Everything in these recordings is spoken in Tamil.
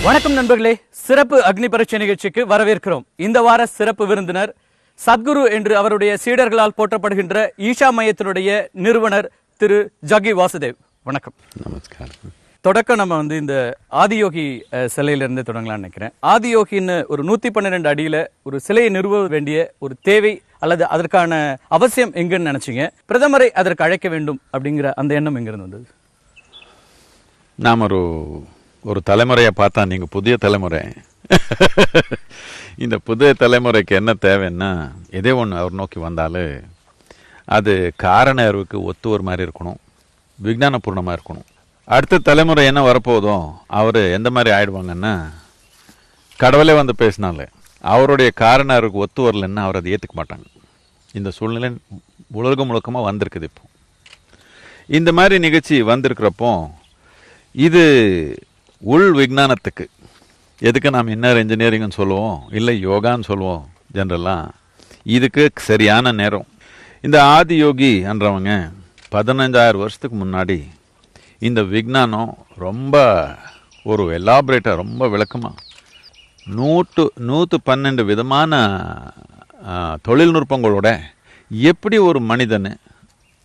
வணக்கம் நண்பர்களே, சிறப்பு அக்னி பரீட்சை நிகழ்ச்சிக்கு வரவேற்கிறோம். இந்த வார சிறப்பு விருந்தினர் சத்குரு என்று அவருடைய சீடர்களால் போற்றப்படுகின்ற ஈஷா மையத்தினுடைய நிறுவனர் திரு ஜகி வாசுதேவ். வணக்கம். நமஸ்காரம். தொடக்கம் நம்ம இந்த ஆதியோகி சிலையிலிருந்து தொடங்கலாம்னு நினைக்கிறேன். ஆதியோகின்னு ஒரு 112 அடியில ஒரு சிலையை நிறுவ வேண்டிய ஒரு தேவை அல்லது அதற்கான அவசியம் எங்கன்னு நினைச்சீங்க? பிரதமரை அதற்கு அழைக்க வேண்டும் அப்படிங்கிற அந்த எண்ணம் எங்கிருந்து வந்தது? நாம் ஒரு தலைமுறையை பார்த்தா, நீங்கள் புதிய தலைமுறை, இந்த புதிய தலைமுறைக்கு என்ன தேவைன்னா, எதே ஒன்று அவர் நோக்கி வந்தாலும் அது காரண அறிவுக்கு ஒத்து ஒரு மாதிரி இருக்கணும், விஞ்ஞானபூர்ணமாக இருக்கணும். அடுத்த தலைமுறை என்ன வரப்போதோ அவர் எந்த மாதிரி ஆயிடுவாங்கன்னா, கடவுளே வந்து பேசினாலே அவருடைய காரண அறிவுக்கு ஒத்து வரலன்னா அவர் அதை ஏற்றுக்க மாட்டாங்க. இந்த சூழ்நிலை உலகம் முழுக்கமாக வந்திருக்குது. இப்போ இந்த மாதிரி நிகழ்ச்சி வந்திருக்கிறப்போ இது உள் விஞ்ஞானத்துக்கு, எதுக்கு நாம் இன்னர் இன்ஜினியரிங்னு சொல்லுவோம், இல்லை யோகான்னு சொல்லுவோம் ஜென்ரலாக, இதுக்கு சரியான நேரம். இந்த ஆதியோகி என்றவங்க 15,000 வருஷத்துக்கு முன்னாடி இந்த விஞ்ஞானம் ரொம்ப ஒரு எலாபரேட்டாக, ரொம்ப விளக்கமாக 112 விதமான தொழில்நுட்பங்களோட எப்படி ஒரு மனிதன்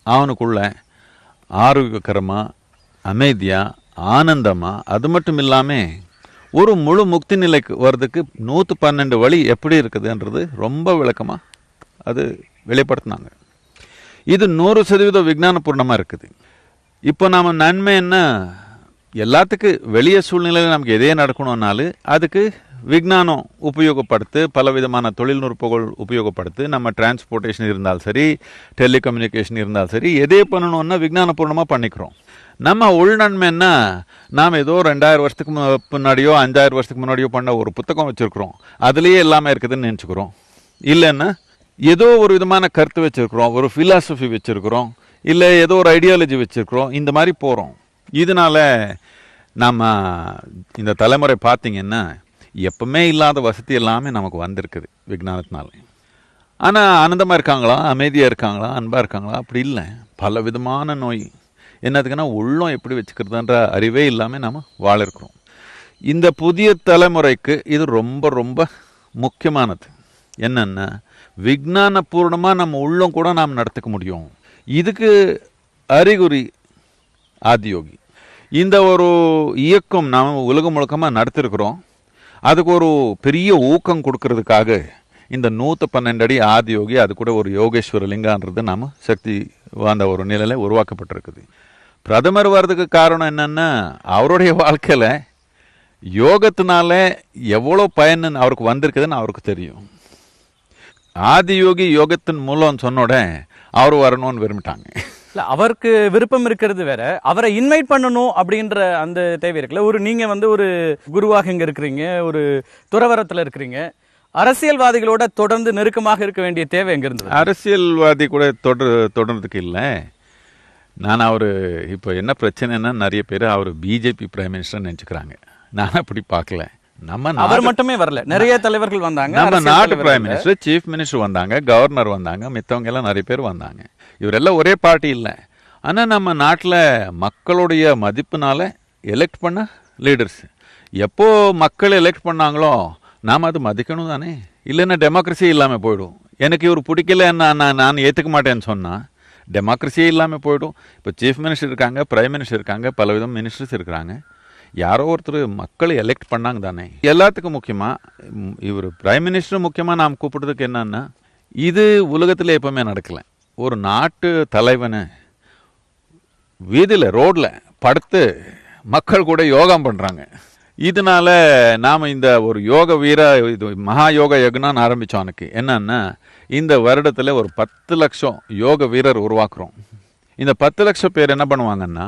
அவனுக்குள்ள ஆரோக்கியகரமாக, அமைதியாக, ஆனந்தமாக, அது மட்டும் இல்லாமல் ஒரு முழு முக்தி நிலைக்கு வர்றதுக்கு 112 வழி எப்படி இருக்குதுன்றது ரொம்ப விளக்கமாக அது வெளிப்படுத்தினாங்க. இது 100% விஞ்ஞானபூர்ணமாக இருக்குது. இப்போ நாம் நன்மை என்ன, எல்லாத்துக்கு வெளியே சூழ்நிலையில் நமக்கு எதே நடக்கணும்னாலும் அதுக்கு விஞ்ஞானம் உபயோகப்படுத்து, பலவிதமான தொழில்நுட்பங்கள் உபயோகப்படுத்து. நம்ம டிரான்ஸ்போர்ட்டேஷன் இருந்தாலும் சரி, டெலிகம்யூனிகேஷன் இருந்தாலும் சரி, எதே பண்ணணும்னா விஞ்ஞானபூர்ணமாக பண்ணிக்கிறோம். நம்ம உள்நன்மைன்னா, நாம் ஏதோ 2000 வருஷத்துக்கு முன்னாடியோ 5000 வருஷத்துக்கு முன்னாடியோ பண்ண ஒரு புத்தகம் வச்சுருக்குறோம், அதுலேயே எல்லாமே இருக்குதுன்னு நினச்சிக்கிறோம். இல்லைன்னா ஏதோ ஒரு விதமான கருத்து வச்சுருக்குறோம், ஒரு ஃபிலாசபி வச்சுருக்குறோம், இல்லை ஏதோ ஒரு ஐடியாலஜி வச்சுருக்குறோம், இந்த மாதிரி போகிறோம். இதனால நம்ம இந்த தலைமுறை பார்த்திங்கன்னா எப்பவுமே இல்லாத வசதி எல்லாமே நமக்கு வந்திருக்குது விஞ்ஞானத்தினால. ஆனால் ஆனந்தமாக இருக்காங்களா, அமைதியாக இருக்காங்களா, அன்பாக இருக்காங்களா? அப்படி இல்லை. பல விதமான நோய். என்னதுக்குன்னா, உள்ளம் எப்படி வச்சுக்கிறதுன்ற அறிவே இல்லாமல் நம்ம வாழ இருக்கிறோம். இந்த புதிய தலைமுறைக்கு இது ரொம்ப ரொம்ப முக்கியமானது. என்னென்னா, விஞ்ஞானபூர்ணமாக நம்ம உள்ளம் கூட நாம் நடத்துக்க முடியும். இதுக்கு அறிகுறி ஆதியோகி. இந்த ஒரு இயக்கம் நாம் உலகம் முழுக்கமாக நடத்திருக்கிறோம். அதுக்கு ஒரு பெரிய ஊக்கம் கொடுக்கறதுக்காக இந்த 112 அடி ஆதியோகி, அது கூட ஒரு யோகேஸ்வர லிங்கான்றது நாம் சக்தி அந்த ஒரு நிலையில் உருவாக்கப்பட்டிருக்குது. பிரதமர் வர்றதுக்கு காரணம் என்னென்னா, அவருடைய வாழ்க்கையில் யோகத்தினால எவ்வளோ பயன் அவருக்கு வந்திருக்குதுன்னு அவருக்கு தெரியும். ஆதியோகி யோகத்தின் மூலம் சொன்னோட அவர் வரணும்னு விரும்பிட்டாங்க. இல்லை, அவருக்கு விருப்பம் இருக்கிறது வேற, அவரை இன்வைட் பண்ணணும் அப்படின்ற அந்த தேவை இருக்குல்ல. நீங்க ஒரு குருவாக இங்கே இருக்கிறீங்க, ஒரு துறவரத்தில் இருக்கிறீங்க, அரசியல்வாதிகளோட தொடர்ந்து நெருக்கமாக இருக்க வேண்டிய தேவை எங்க இருந்தது? அரசியல்வாதி கூட தொடர்றதுக்கு இல்லை. நான் இப்போ என்ன பிரச்சனைன்னா, நிறைய பேர் அவர் பிஜேபி பிரைம் மினிஸ்டர் நினச்சிக்கிறாங்க. நான் அப்படி பார்க்கல. அவர் மட்டுமே வரல, நிறைய தலைவர்கள் வந்தாங்க. நம்ம நாட்டு பிரைம் மினிஸ்டர், சீஃப் மினிஸ்டர் வந்தாங்க, கவர்னர் வந்தாங்க, மித்தவங்க எல்லாம் நிறைய பேர் வந்தாங்க. இவரெல்லாம் ஒரே பார்ட்டி இல்லை. ஆனால் நம்ம நாட்டில் மக்களுடைய மதிப்புனால எலெக்ட் பண்ண லீடர்ஸ், எப்போ மக்கள் எலெக்ட் பண்ணாங்களோ நாம் அது மதிக்கணும் தானே. இல்லைன்னா டெமோக்ரஸி இல்லாமல் போயிடும். எனக்கு இவர் பிடிக்கல, நான் ஏற்றுக்க மாட்டேன்னு சொன்னால் டெமோக்ரஸியே இல்லாமல் போயிடும். இப்போ சீஃப் மினிஸ்டர் இருக்காங்க, பிரைம் மினிஸ்டர் இருக்காங்க, பலவிதம் மினிஸ்டர்ஸ் இருக்கிறாங்க. யாரோ ஒருத்தர் மக்களை எலெக்ட் பண்ணாங்க தானே. எல்லாத்துக்கும் முக்கியமாக இவர் பிரைம் மினிஸ்டர் முக்கியமாக நாம் கூப்பிடுறதுக்கு என்னன்னா, இது உலகத்தில் எப்பவுமே நடக்கலை. ஒரு நாட்டு தலைவனை வீதியில் ரோடில் படுத்து மக்கள் கூட யோகம் பண்ணுறாங்க. இதனால நாம் இந்த ஒரு யோக இது மகா யோக யக்னான்னு ஆரம்பித்தோம். எனக்கு என்னன்னா, இந்த வருடத்தில் ஒரு 10 லட்சம் யோக வீரர் உருவாக்குறோம். இந்த 10 லட்சம் பேர் என்ன பண்ணுவாங்கன்னா,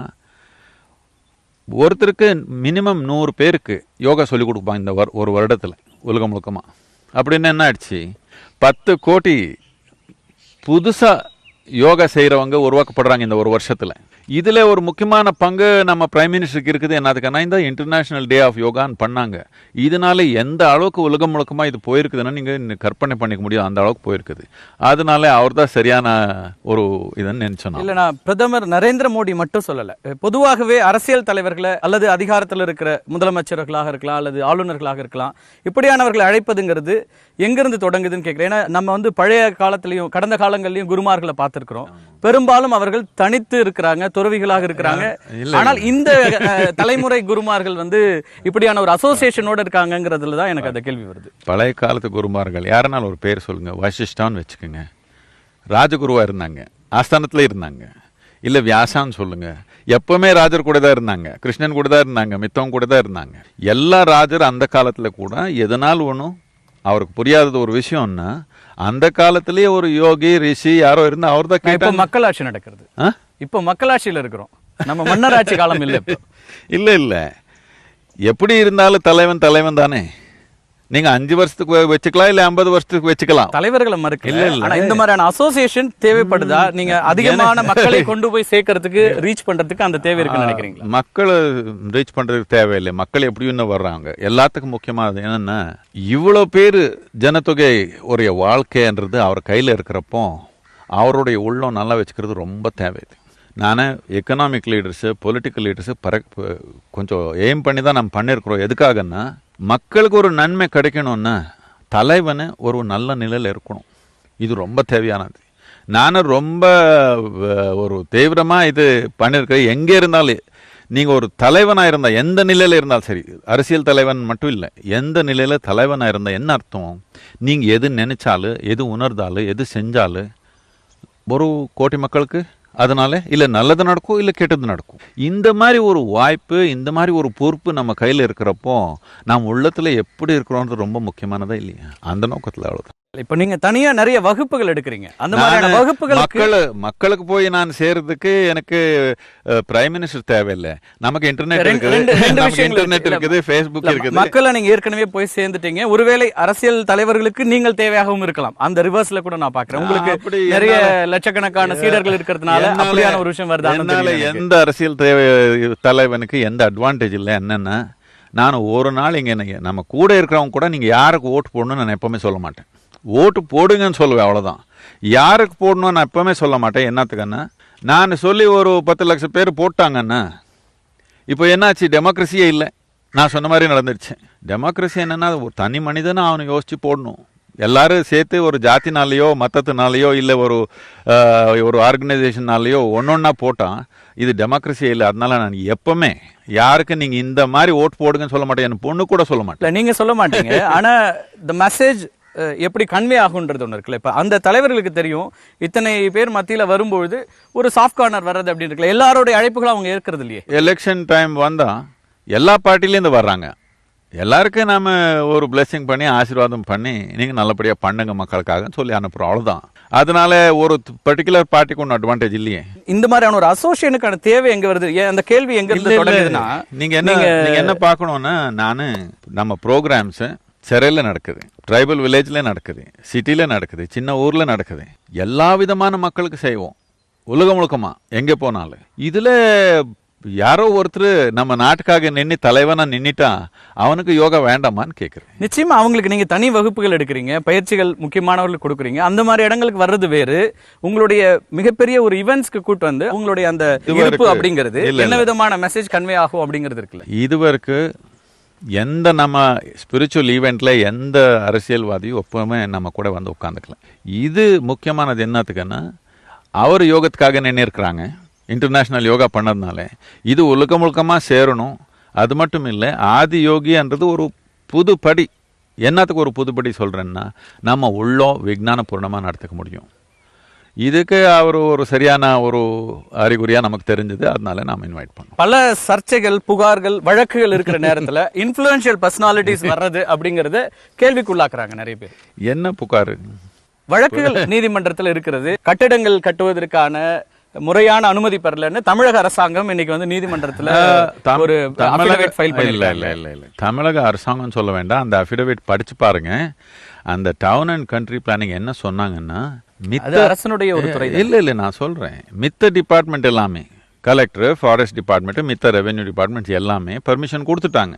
ஒருத்தருக்கு மினிமம் 100 பேருக்கு யோகா சொல்லிக் கொடுப்பாங்க இந்த ஒரு வருடத்தில் உலகம் முழுக்கமாக. அப்படின்னு என்ன ஆயிடுச்சு, 10 கோடி புதுசாக யோகா செய்கிறவங்க உருவாக்கப்படுறாங்க இந்த ஒரு வருஷத்தில். இதுல ஒரு முக்கியமான பங்கு நம்ம பிரைம் மினிஸ்டருக்கு இருக்குது. என்னதுக்குன்னா இந்த இன்டர்நேஷனல் டே ஆஃப் யோகான்னு பண்ணாங்க. இதனால எந்த அளவுக்கு உலகம் முழுக்கமா இது போயிருக்குதுன்னா நீங்க கற்பனை பண்ணிக்க முடியும், அந்த அளவுக்கு போயிருக்குது. அதனால அவர் தான் சரியான ஒரு இதுன்னு நினைச்சோம். இல்ல, நான் பிரதமர் நரேந்திர மோடி மட்டும் சொல்லல, பொதுவாகவே அரசியல் தலைவர்களை அல்லது அதிகாரத்தில் இருக்கிற முதலமைச்சர்களாக இருக்கலாம் அல்லது ஆளுநர்களாக இருக்கலாம், இப்படியானவர்களை அழைப்பதுங்கிறது எங்கிருந்து தொடங்குதுன்னு கேட்கிறேன். ஏன்னா நம்ம வந்து பழைய காலத்திலையும் கடந்த காலங்கள்லயும் குருமார்களை பார்த்திருக்கிறோம். பெரும்பாலும் அவர்கள் தனித்து இருக்கிறாங்க, துறவிகளாக இருக்கிறாங்க. ஆனால் இந்த தலைமுறை குருமார்கள் வந்து இப்படியான ஒரு அசோசியேஷனோட இருக்காங்கிறதுல தான் எனக்கு அந்த கேள்வி வருது. பழைய காலத்து குருமார்கள் யாருனாலும் ஒரு பேர் சொல்லுங்க. வசிஷ்டான்னு வச்சுக்கோங்க, ராஜகுருவா இருந்தாங்க, ஆஸ்தானத்துல இருந்தாங்க. இல்ல வியாசான்னு சொல்லுங்க, எப்பவுமே ராஜர் கூட தான் இருந்தாங்க, கிருஷ்ணன் கூட தான் இருந்தாங்க, மித்தவங்க கூட தான் இருந்தாங்க. எல்லா ராஜர் அந்த காலத்துல கூட எதனால் ஒன்றும் அவருக்கு புரியாதது ஒரு விஷயம்னா, அந்த காலத்திலேயே ஒரு யோகி ரிஷி யாரோ இருந்தா அவர் தான் இப்ப மக்களாட்சி நடக்கிறது. இப்ப மக்களாட்சியில இருக்கிறோம், நம்ம மன்னராட்சி காலம் இல்ல. இல்ல இல்ல, எப்படி இருந்தாலும் தலைவன் தலைவன் தானே. நீங்க 5 வருஷத்துக்கு வச்சுக்கலாம், இல்ல 50 வருஷத்துக்கு வச்சுக்கலாம். தலைவர்களை மறுக்க இல்ல இல்ல, ஆனா இந்த மாதிரியான அசோசியேஷன் தேவைப்படுதா? நீங்க அதிகமான மக்களை கொண்டு போய் சேர்க்கறதுக்கு, ரீச் பண்றதுக்கு அந்த தேவை இருக்குன்னு நினைக்கிறீங்களா? மக்களை ரீச் பண்றதுக்கு தேவையில்லை. மக்கள் எப்படி இன்னும் வர்றாங்க. எல்லாத்துக்கும் முக்கியமானது என்னன்னா, இவ்வளவு பேரு ஜனத்தொகை உடைய வாழ்க்கைன்றது அவர் கையில இருக்கிறப்போ அவருடைய உள்ளம் நல்லா வச்சுக்கிறது ரொம்ப தேவை. நான் எக்கனாமிக் லீடர்ஸு, பொலிட்டிக்கல் லீடர்ஸு கொஞ்சம் எய்ம் பண்ணி தான் நம்ம பண்ணியிருக்கிறோம். எதுக்காகன்னா, மக்களுக்கு ஒரு நன்மை கிடைக்கணும்னா தலைவனை ஒரு நல்ல நிலையில் இருக்கணும். இது ரொம்ப தேவையானது. நானும் ரொம்ப ஒரு தீவிரமாக இது பண்ணியிருக்கிறேன். எங்கே இருந்தாலும் நீங்கள் ஒரு தலைவனாக இருந்தால், எந்த நிலையில் இருந்தாலும் சரி, அரசியல் தலைவன் மட்டும் இல்லை, எந்த நிலையில் தலைவனாக இருந்தால் என்ன அர்த்தம்? நீங்கள் எது நினைச்சாலும், எது உணர்ந்தாலும், எது செஞ்சாலும் ஒரு கோடி மக்களுக்கு அதனால இல்லை நல்லது நடக்கும், இல்லை கெட்டது நடக்கும். இந்த மாதிரி ஒரு வாய்ப்பு, இந்த மாதிரி ஒரு பொறுப்பு நம்ம கையில் இருக்கிறப்போ நாம் உள்ளத்தில் எப்படி இருக்கிறோன்றது ரொம்ப முக்கியமானதா இல்லையா? அந்த நோக்கத்தில் அவ்வளோதான். இப்ப நீங்க தனியா நிறைய வகுப்புகள் எடுக்கிறீங்க. அந்த மாதிரியான வகுப்புகள் மக்களுக்கு போய் நான் சேர்றதுக்கு எனக்கு பிரைம் மினிஸ்டர் தேவையில்லை. நமக்கு இன்டர்நெட் இருக்குது, ஃபேஸ்புக் இருக்குது. மக்களை நீங்க ஏற்கனவே போய் சேர்ந்துட்டீங்க. ஒருவேளை அரசியல் தலைவர்களுக்கு நீங்கள் தேவையாகவும் இருக்கலாம். அந்த ரிவர்ஸ்ல கூட நான் பாக்குறேன். உங்களுக்கு நிறைய லட்சக்கணக்கான சீடர்கள் இருக்கிறதுனால அப்படியான ஒரு விஷயம் வருது. எந்த அரசியல் தலைவனுக்கு எந்த அட்வான்டேஜ் இல்லை. என்னன்னா, நான் ஒரு நாள் இங்க நம்ம கூட இருக்கிறவங்க கூட நீங்க யாருக்கு ஓட்டு போடணும்னு நான் எப்பவுமே சொல்ல மாட்டேன். ஓட்டு போடுங்கன்னு சொல்லுவேன், அவ்வளோதான். யாருக்கு போடணும்னு நான் எப்பவுமே சொல்ல மாட்டேன். என்னத்துக்குன்னா, நான் சொல்லி ஒரு 10 லட்சம் பேர் போட்டாங்கன்னா இப்போ என்னாச்சு? டெமோக்ரஸியே இல்லை. நான் சொன்ன மாதிரி நடந்துடுச்சு. டெமோக்ரஸி என்னன்னா, ஒரு தனி மனிதனை அவனை யோசிச்சு போடணும். எல்லாரும் சேர்த்து ஒரு ஜாத்தினாலேயோ மத்தத்தினாலேயோ இல்லை ஒரு ஆர்கனைசேஷனாலேயோ ஒன்னொன்னா போட்டான், இது டெமோக்ரஸியே இல்லை. அதனால நான் எப்பவுமே யாருக்கு நீங்க இந்த மாதிரி ஓட்டு போடுங்கன்னு சொல்ல மாட்டேன். என் பொண்ணு கூட சொல்ல மாட்டேன். நீங்க சொல்ல மாட்டீங்க. ஆனா இந்த மெசேஜ் எப்படி கன்வே ஆகுன்றது ஒன்று இருக்குல்ல. இப்போ அந்த தலைவர்களுக்கு தெரியும், இத்தனை பேர் மத்தியில் வரும்பொழுது ஒரு சாஃப்ட் கார்னர் வர்றது அப்படின்னு இருக்குல்ல. எல்லாரோடைய அழைப்புகளும் அவங்க ஏற்கிறது இல்லையே. எலெக்ஷன் டைம் வந்தா எல்லா பார்ட்டிலேருந்து வர்றாங்க. எல்லாருக்கும் நாம ஒரு பிளெஸிங் பண்ணி ஆசீர்வாதம் பண்ணி நீங்க நல்லபடியா பண்ணுங்க மக்களுக்காக சொல்லி அனுப்புறோம், அவ்வளவுதான். அதனால ஒரு பர்டிகுலர் பார்ட்டிக்கு ஒன்றும் அட்வான்டேஜ் இல்லையே. இந்த மாதிரியான ஒரு அசோசியேஷனுக்கான தேவை எங்க வருது? அந்த கேள்வி எங்க இருந்து தொடங்குதுன்னா, நீங்க என்ன பார்க்கணும்னா, நானு நம்ம ப்ரோக்ராம்ஸ் சிறையில் நடக்குது, ட்ரைபல் வில்லேஜ்ல நடக்குது, சிட்டில நடக்குது, சின்ன ஊர்ல நடக்குது. எல்லா விதமான மக்களுக்கு செய்வோம், உலகம் முழுக்கமா எங்க போனாலும். இதுல யாரோ ஒருத்தர் நம்ம நாட்டுக்காக நின்று தலைவனா நின்னுட்டா அவனுக்கு யோகா வேண்டாமான்னு கேட்குறேன். நிச்சயமா அவங்களுக்கு நீங்க தனி வகுப்புகள் எடுக்கிறீங்க, பயிற்சிகள் முக்கியமானவர்களுக்கு கொடுக்குறீங்க. அந்த மாதிரி இடங்களுக்கு வர்றது வேறு. உங்களுடைய மிகப்பெரிய ஒரு ஈவென்ட்ஸ்க்கு கூட்டு வந்து உங்களுடைய அந்த இருப்பு அப்படிங்கிறது என்ன விதமான மெசேஜ் கன்வே ஆகும் அப்படிங்கிறது இருக்குல்ல. இதுவரைக்கும் எந்த நம்ம ஸ்பிரிச்சுவல் ஈவெண்ட்ல எந்த அரசியல்வாதியும் எப்பவுமே நம்ம கூட வந்து உட்காந்துக்கலாம். இது முக்கியமானது என்னத்துக்குன்னா, அவர் யோகத்துக்காக நின்று இருக்கிறாங்க. இன்டர்நேஷ்னல் யோகா பண்ணதுனால இது உலகம் முழுக்கமாக சேரணும். அது மட்டும் இல்லை, ஆதி யோகின்றது ஒரு புதுப்படி. என்னத்துக்கு ஒரு புதுப்படி சொல்கிறேன்னா, நம்ம உள்ளம் விஞ்ஞானபூர்ணமாக நடத்துக்க முடியும். இதுக்கு அவர் ஒரு சரியான ஒரு அறிகுறியாக நமக்கு தெரிஞ்சது. அதனால நாம் இன்வைட் பண்ணோம். பல சர்ச்சைகள், புகார்கள், வழக்குகள் இருக்கிற நேரத்தில் இன்ஃப்ளூயன்ஷியல் பர்சனாலிட்டிஸ் வர்றது அப்படிங்கறத கேள்விக்குள்ளாக்குறாங்க நிறைய பேர். என்ன புகார்? வழக்குகள் நீதிமன்றத்தில் இருக்கிறது. கட்டிடங்கள் கட்டுவதற்கான முறையான அனுமதி பெறலன்னு தமிழக அரசாங்கம் இன்னைக்கு வந்து நீதிமன்றத்தில் ஒரு அஃபிடவிட் ஃபைல் பண்ணிருக்காங்க. இல்ல தமிழக அரசாங்கம் சொல்ல வேண்டாம், அந்த அஃபிடவிட் படிச்சு பாருங்க. அந்த டவுன் அண்ட் கண்ட்ரி பிளானிங் என்ன சொன்னாங்கன்னா, அரசனுடைய ஒரு துறை இல்ல நான் சொல்றேன், மித்த டிபார்ட்மெண்ட் எல்லாமே கலெக்டர், ஃபாரஸ்ட் டிபார்ட்மெண்ட், மித்த ரெவென்யூ டிபார்ட்மெண்ட்ஸ் எல்லாமே பர்மிஷன் கொடுத்துட்டாங்க.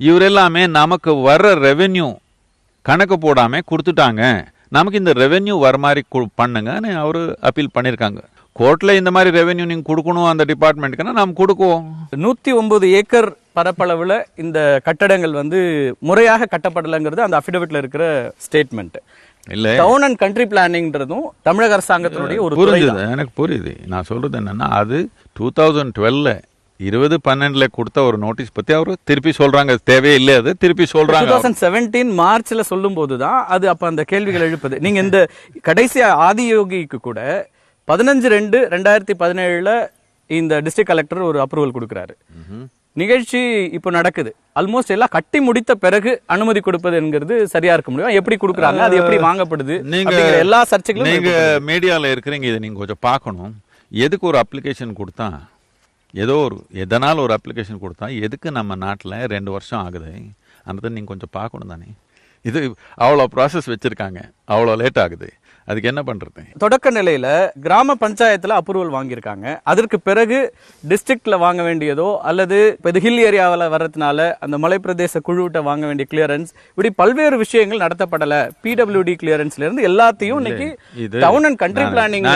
இவர் எல்லாமே நமக்கு வர்ற ரெவென்யூ கணக்கு போடாமல் கொடுத்துட்டாங்க, நமக்கு இந்த ரெவென்யூ வர மாதிரி பண்ணுங்கன்னு அவர் அப்பீல் பண்ணியிருக்காங்க. கோர்ட்டில் இந்த மாதிரி ரெவென்யூ நீங்கள் கொடுக்கணும் அந்த டிபார்ட்மெண்ட்டுக்குன்னா நாம் கொடுக்குவோம். 109 ஏக்கர் பரப்பளவில் இந்த கட்டடங்கள் வந்து முறையாக கட்டப்படலைங்கிறது அந்த அஃபிடவிட்ல இருக்கிற ஸ்டேட்மெண்ட். இல்லை, டவுன் அண்ட் கண்ட்ரி பிளானிங்ன்றதும் தமிழக அரசாங்கத்தினுடைய ஒரு புரிஞ்சுது, எனக்கு புரியுது. நான் சொல்றது என்னன்னா, அது 2012 2012 கொடுத்த ஒரு நோட்டீஸ் பத்தி அவர் திருப்பி சொல்றாங்க, தேவையே இல்லை, அது திருப்பி சொல்றாங்க. 2017 மார்ச்ல சொல்லும் போதுதான் அது அப்ப அந்த கேள்விகள் எழுப்புது. நீங்க இந்த கடைசி ஆதியோகிக்கு கூட 15/2/2017 இந்த டிஸ்ட்ரிக்ட் கலெக்டர் ஒரு அப்ரூவல் கொடுக்கிறாரு. நிகழ்ச்சி இப்போ நடக்குது. ஆல்மோஸ்ட் எல்லாம் கட்டி முடித்த பிறகு அனுமதி கொடுப்பது என்கிறது சரியா இருக்க முடியும். எப்படி கொடுக்குறாங்க, அது எப்படி வாங்கப்படுது, நீங்க எல்லா சர்ச்சைகளும் நீங்க மீடியால இருக்கிறீங்க, இதை நீங்க கொஞ்சம் பார்க்கணும். எதுக்கு ஒரு அப்ளிகேஷன் கொடுத்தா, எதனால் ஒரு அப்ளிகேஷன் கொடுத்தா எதுக்கு நம்ம நாட்டில் 2 வருஷம் ஆகுது, அந்த நீங்கள் கொஞ்சம் பார்க்கணும் தானே. இது அவ்வளோ ப்ராசஸ் வச்சுருக்காங்க, அவ்வளோ லேட் ஆகுது, அதுக்கு என்ன பண்ணுறது? தொடக்க நிலையில் கிராம பஞ்சாயத்தில் அப்ரூவல் வாங்கியிருக்காங்க. அதற்கு பிறகு டிஸ்ட்ரிக்ட்ல வாங்க வேண்டியதோ அல்லது இது ஹில் ஏரியாவில் வர்றதுனால அந்த மலைப்பிரதேச குழுவிட்ட வாங்க வேண்டிய கிளியரன்ஸ், இப்படி பல்வேறு விஷயங்கள் நடத்தப்படலை. பிடபிள்யூடி கிளியரன்ஸ்ல இருந்து எல்லாத்தையும் இன்னைக்கு டவுன் அண்ட் கண்ட்ரி பிளானிங்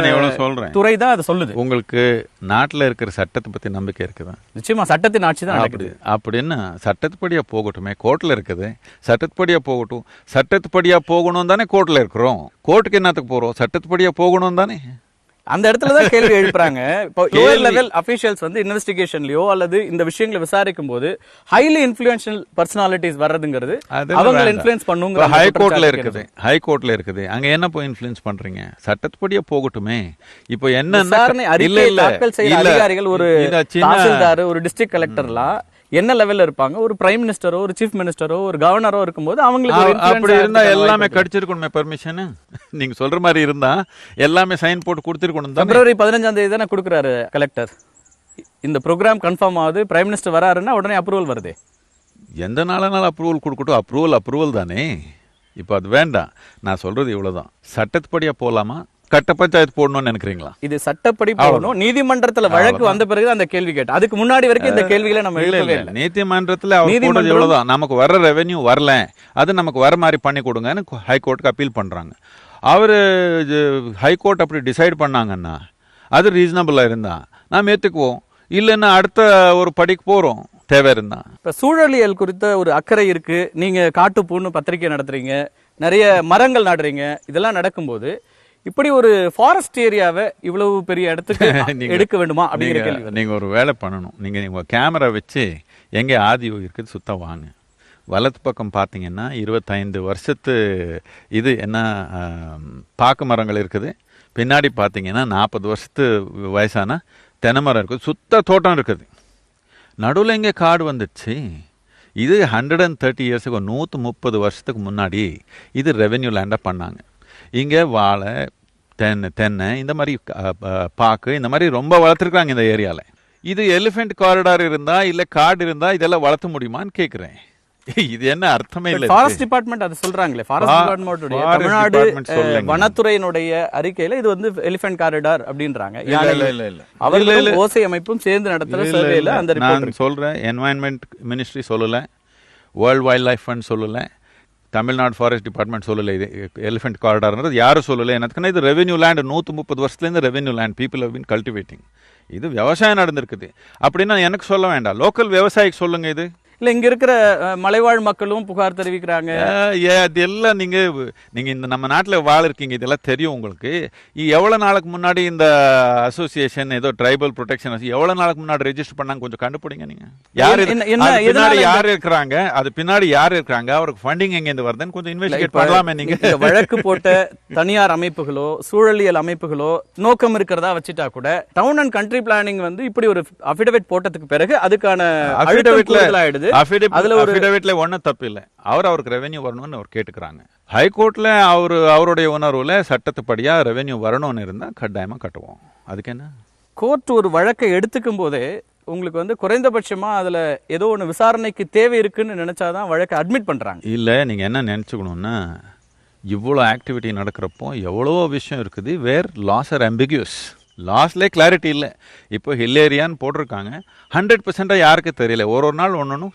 துறை தான் அதை சொல்லுது. உங்களுக்கு நாட்டில் இருக்கிற சட்டத்தை பற்றி நம்பிக்கை இருக்குதா? நிச்சயமா சட்டத்தின் ஆட்சி தான் நடக்குது. அப்படின்னு சட்டத்துப்படியா போகட்டுமே, கோர்ட்டில் இருக்குது, சட்டத்துப்படியா போகட்டும். சட்டத்துப்படியா போகணும் தானே கோர்ட்டில் இருக்கிறோம். கோர்ட்டுக்கு என்னத்துக்கு போறோம்? சட்டத்துப்படியா போகணும் தானே. அந்த இடத்துல தான் கேள்வி எழுப்புறாங்க. இப்போ லோயர் லெவல் அபிஷியல்ஸ் வந்து இன்வெஸ்டிகேஷன்லயோ அல்லது இந்த விஷயங்களை விசாரிக்கும் போது ஹைலி இன்ஃப்ளூயன்ஷியல் பர்சனாலிட்டிஸ் வர்றதுங்கிறது அவங்க இன்ஃப்ளூயன்ஸ் பண்ணுங்க. ஹைகோர்ட்ல இருக்குது, ஹைகோர்ட்ல இருக்குது, அங்க என்ன போய் இன்ஃப்ளூயன்ஸ் பண்றீங்க? சட்டத்துப்படியா போகட்டுமே. இப்போ என்ன தாக்கல் செய்யற அதிகாரிகள், ஒரு தாசில்தார், ஒரு டிஸ்ட்ரிக்ட் கலெக்டர்லாம் என்ன லெவல்ல இருப்பாங்க? ஒரு பிரைம் மினிஸ்டரோ, ஒரு சீஃப் மினிஸ்டரோ, ஒரு கவர்னரோ இருக்கும்போது அவங்களுக்கு அப்படி இருந்தா எல்லாமே கிடைச்சிருக்கணுமே பர்மிஷன். நீங்க சொல்ற மாதிரி இருந்தா எல்லாமே சைன் போட்டு கொடுத்திருக்கணும். February 15 தானே கொடுக்குறாரு கலெக்டர். இந்த ப்ரோக்ராம் கன்ஃபார்ம் ஆகுது, பிரைம் மினிஸ்டர் வராருன்னா உடனே அப்ரூவல் வருது. எந்த நாளானாலும் அப்ரூவல் கொடுக்கட்டும், அப்ரூவல் தானே. இப்போ அது வேண்டாம். நான் சொல்றது இவ்வளவுதான். சட்டத்துப்படியா போலாமா, கட்ட பஞ்சாயத்து போடணும்னு நினைக்கிறீங்களா? இது சட்டப்படி போகணும். நீதிமன்றத்துல வழக்கு வந்த பிறகு அந்த கேள்வி கேட்டு, அதுக்கு முன்னாடி வரைக்கும் இந்த கேள்விகளை நம்ம எழுதவே இல்லை. நீதிமன்றத்துல இவ்வளவுதான், நமக்கு வர்ற ரெவென்யூ வரல, அது நமக்கு வர மாதிரி பண்ணி கொடுங்கன்னு ஹைகோர்ட்டுக்கு அப்பீல் பண்றாங்க. அவரு ஹைகோர்ட் அப்படி டிசைட் பண்ணாங்கன்னா அது ரீசனபிளா இருந்தா நாம் ஏத்துக்குவோம், இல்லைன்னா அடுத்த ஒரு படிக்கு போறோம் தேவை இருந்தா. இப்ப சூழலியல் குறித்த ஒரு அக்கறை இருக்கு, நீங்க காட்டுப்பூன்னு பத்திரிகை நடத்துறீங்க, நிறைய மரங்கள் நடுறீங்க, இதெல்லாம் நடக்கும்போது இப்படி ஒரு ஃபாரஸ்ட் ஏரியாவை இவ்வளவு பெரிய இடத்துக்கு எடுக்க வேண்டுமா அப்படிங்கிற கேள்வி. நீங்க ஒரு வேலை பண்ணணும். நீங்க கேமரா வச்சு எங்க ஆதியோகி இருக்குது சுத்தம் வாங்க. வலது பக்கம் பார்த்தீங்கன்னா 25 வருஷத்து இது என்ன பாக்கு மரங்கள் இருக்குது. பின்னாடி பார்த்தீங்கன்னா 40 வருஷத்து வயசான தென்னை மரம் இருக்குது, சுத்த தோட்டம் இருக்குது. நடுவில் எங்கே காடு வந்துடுச்சு. இது 130 இயர்ஸுக்கு 130 வருஷத்துக்கு முன்னாடி இது ரெவென்யூ லேண்டாக பண்ணாங்க. இங்கே வாழை, தென்னை, இந்த மாதிரி பாக்கு, இந்த மாதிரி ரொம்ப வளர்த்துருக்காங்க இந்த ஏரியாவில். இது எலிஃபென்ட் காரிடார் இருந்தா இல்லை காடு இருந்தா இதெல்லாம் வளர்த்த முடியுமான்னு கேட்குறேன். இது என்ன அர்த்தமே இல்லை. ஃபாரஸ்ட் டிபார்ட்மெண்ட் அது சொல்றாங்களே, ஃபாரஸ்ட் டிபார்ட்மெண்ட் தமிழ்நாடு வனத்துறையினுடைய அறிக்கையில இது வந்து எலிஃபென்ட் காரிடார் அப்படின்றாங்க. அவர்களும் ஓசை அமைப்பும் சேர்ந்து நடத்துற சர்வேல அந்த ரிப்போர்ட். நான் சொல்றேன், என்வாயன்மெண்ட் மினிஸ்ட்ரி சொல்லல, வேர்ல்ட் வைல்ட் லைஃப் ஃபண்ட் சொல்லல, தமிழ்நாடு ஃபாரஸ்ட் டிபார்ட்மெண்ட் சொல்லலை. இது எலிஃபென்ட் காரிடார்ன்றது யாரும் சொல்லலை. என்னத்துக்குன்னா இது ரெவென்யூ லேண்ட், 130 வருஷத்துலேருந்து revenue land, people have been cultivating. இது விவசாயம் நடந்திருக்குது அப்படின்னா எனக்கு சொல்ல வேண்டாம், லோக்கல் விவசாயிக்கு சொல்லுங்க. இது இல்ல, இங்க இருக்கிற மலைவாழ் மக்களும் புகார் தெரிவிக்கிறாங்க. அது எல்லாம் நீங்க இந்த நம்ம நாட்டில் வாழ இருக்கீங்க, இதெல்லாம் தெரியும் உங்களுக்கு. எவ்வளவு நாளுக்கு முன்னாடி இந்த அசோசியேஷன் ஏதோ ட்ரைபல் ப்ரொடெக்ஷன் எவ்வளவு நாளுக்கு முன்னாடி ரெஜிஸ்டர் பண்ணாங்க கொஞ்சம் கண்டுபிடிங்க. நீங்க யார் இருக்கிறாங்க, அது பின்னாடி யார் இருக்கிறாங்க, அவருக்கு ஃபண்டிங் எங்க இருந்து வருதுன்னு கொஞ்சம் இன்வெஸ்டிகேட் பண்ணலாமே. நீங்க வழக்கு போட்ட தனியார் அமைப்புகளோ சூழலியல் அமைப்புகளோ நோக்கம் இருக்கிறதா வச்சுட்டா கூட டவுன் அண்ட் கண்ட்ரி பிளானிங் வந்து இப்படி ஒரு அபிடவிட் போட்டதுக்கு பிறகு அதுக்கான ஆயிடுது. அஃபிடவிட்ல ஒன்னும் தப்பு இல்லை. அவருக்கு ரெவென்யூ வரணும்னு அவர் கேட்டுக்கிறாங்க. ஹைகோர்ட்ல அவருடைய உணர்வுல சட்டத்துப்படியா ரெவென்யூ வரணும்னு இருந்தா கட்டாயமா கட்டுவோம். அதுக்கு என்ன? கோர்ட் ஒரு வழக்கை எடுத்துக்கும் போதே உங்களுக்கு வந்து குறைந்தபட்சமா அதுல ஏதோ ஒன்று விசாரணைக்கு தேவை இருக்குன்னு நினைச்சாதான் வழக்கை அட்மிட் பண்றாங்க. இல்ல, நீங்க என்ன நினைச்சுக்கணும்னா, இவ்வளோ ஆக்டிவிட்டி நடக்கிறப்போ எவ்வளவோ விஷயம் இருக்குது வேர் லாஸ் ஆர் அம்பிகியூஸ். லாஸ்ட்லேயே கிளாரிட்டி இல்லை. இப்போ ஹில் ஏரியான்னு போட்டிருக்காங்க, 100% யாருக்கு தெரியல. ஒரு நாள் ஒன்று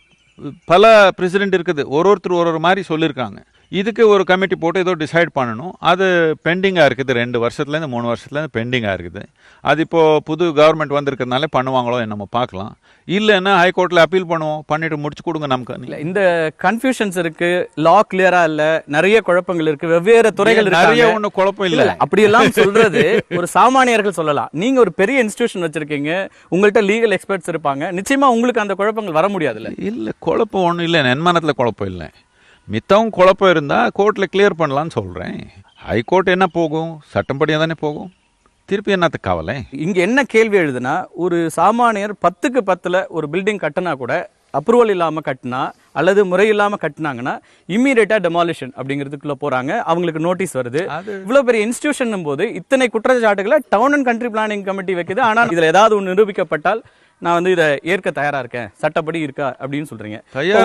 பல பிரசிடென்ட் இருக்குது, ஒருத்தர் ஒரு மாதிரி சொல்லியிருக்காங்க. இதுக்கு ஒரு கமிட்டி போட்டு ஏதோ டிசைட் பண்ணணும். அது பெண்டிங்காக இருக்குது, 2 வருஷத்துலேருந்து 3 வருஷத்துலேருந்து பெண்டிங்காக இருக்குது. அது இப்போது புது கவர்மெண்ட் வந்திருக்கிறதுனால பண்ணுவாங்களோ நம்ம பார்க்கலாம். இல்லைன்னா ஹைகோர்ட்டில் அப்பீல் பண்ணுவோம், பண்ணிட்டு முடிச்சு கொடுங்க நமக்கு. இந்த கன்ஃபியூஷன்ஸ் இருக்கு, லா கிளியரா இல்ல, நிறைய குழப்பங்கள் இருக்கு, வெவ்வேறு துறைகள் நிறைய ஒன்றும் குழப்பம் இல்லை. அப்படியெல்லாம் சொல்றது ஒரு சாமானியர்கள் சொல்லலாம். நீங்க ஒரு பெரிய இன்ஸ்டிடியூஷன் வச்சிருக்கீங்க, உங்கள்கிட்ட லீகல் எக்ஸ்பர்ட்ஸ் இருப்பாங்க, நிச்சயமா உங்களுக்கு அந்த குழப்பங்கள் வர முடியாதுல்ல. இல்லை, குழப்பம் ஒன்றும் இல்லை, நன்மனத்தில் குழப்பம் இல்லை. மித்தவும் குழப்பம் இருந்தால் கோர்ட்டில் கிளியர் பண்ணலான்னு சொல்கிறேன். ஹைகோர்ட் என்ன போகும், சட்டப்படியாக தானே போகும், திருப்பி என்னத்துக்கு கவலை. இங்க என்ன கேள்வி எழுதுனா, ஒரு சாமானியர் 10க்கு 10ல ஒரு பில்டிங் கட்டினா கூட அப்ரூவல் இல்லாம கட்டினா அல்லது முறை இல்லாம கட்டினாங்கன்னா இம்மீடியட்டா டெமாலிஷன் அப்படிங்கிறதுக்குள்ள போறாங்க, அவங்களுக்கு நோட்டீஸ் வருது. இவ்வளவு பெரிய இன்ஸ்டிடியூஷன் போது இத்தனை குற்றச்சாட்டுகளை town and country planning committee வைக்குது. ஆனால் இதுல ஏதாவது ஒன்று நிரூபிக்கப்பட்டால் நான் வந்து இதை ஏற்க தயாரா இருக்கேன், சட்டப்படி இருக்கா அப்படின்னு சொல்றீங்க.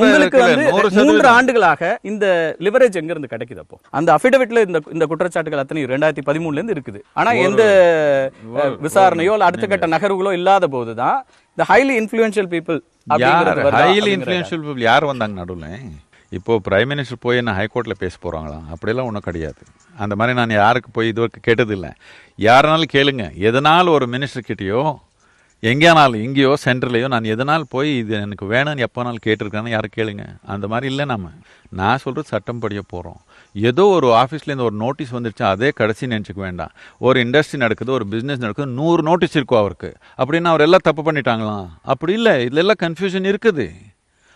உங்களுக்கு வந்து 3 ஆண்டுகளாக இந்த லிவரேஜ் எங்க இருந்து கிடைக்குது? அப்போ அந்த அபிடவிட்ல இந்த குற்றச்சாட்டுகள் அத்தனை 2013ல இருந்து இருக்குது. ஆனா எந்த விசாரணையோ அடுத்த கட்ட நகர்வுகளோ இல்லாத போதுதான் இந்த highly influential people highly influential people யார் வந்தாங்க நடுவில்? இப்போ பிரைம் மினிஸ்டர் போய் என்ன ஹைகோர்ட்டில் பேச போகிறாங்களா? அப்படியெல்லாம் ஒன்றும் கிடையாது. அந்த மாதிரி நான் யாருக்கு போய் இதுவரைக்கும் கேட்டதில்லை. யாருனாலும் கேளுங்க, எதனாலும் ஒரு மினிஸ்டர் கிட்டேயோ எங்கேயானாலும் இங்கேயோ சென்டர்லையோ நான் எதனால் போய் இது எனக்கு வேணும்னு எப்போனாலும் கேட்டிருக்கான்னு யாரும் கேளுங்க. அந்த மாதிரி இல்லை. நான் சொல்கிறது சட்டம் படிய போகிறோம். ஏதோ ஒரு ஆஃபீஸ்லேருந்து ஒரு நோட்டீஸ் வந்துருச்சு, அதே கடைசி நினச்சிக்க வேண்டாம். ஒரு இண்டஸ்ட்ரி நடக்குது, ஒரு பிஸ்னஸ் நடக்குது, 100 நோட்டீஸ் இருக்கும் அவருக்கு அப்படின்னா அவர் எல்லாம் தப்பு பண்ணிட்டாங்களாம்? அப்படி இல்லை, இதுல எல்லாம் கன்ஃபியூஷன் இருக்குது.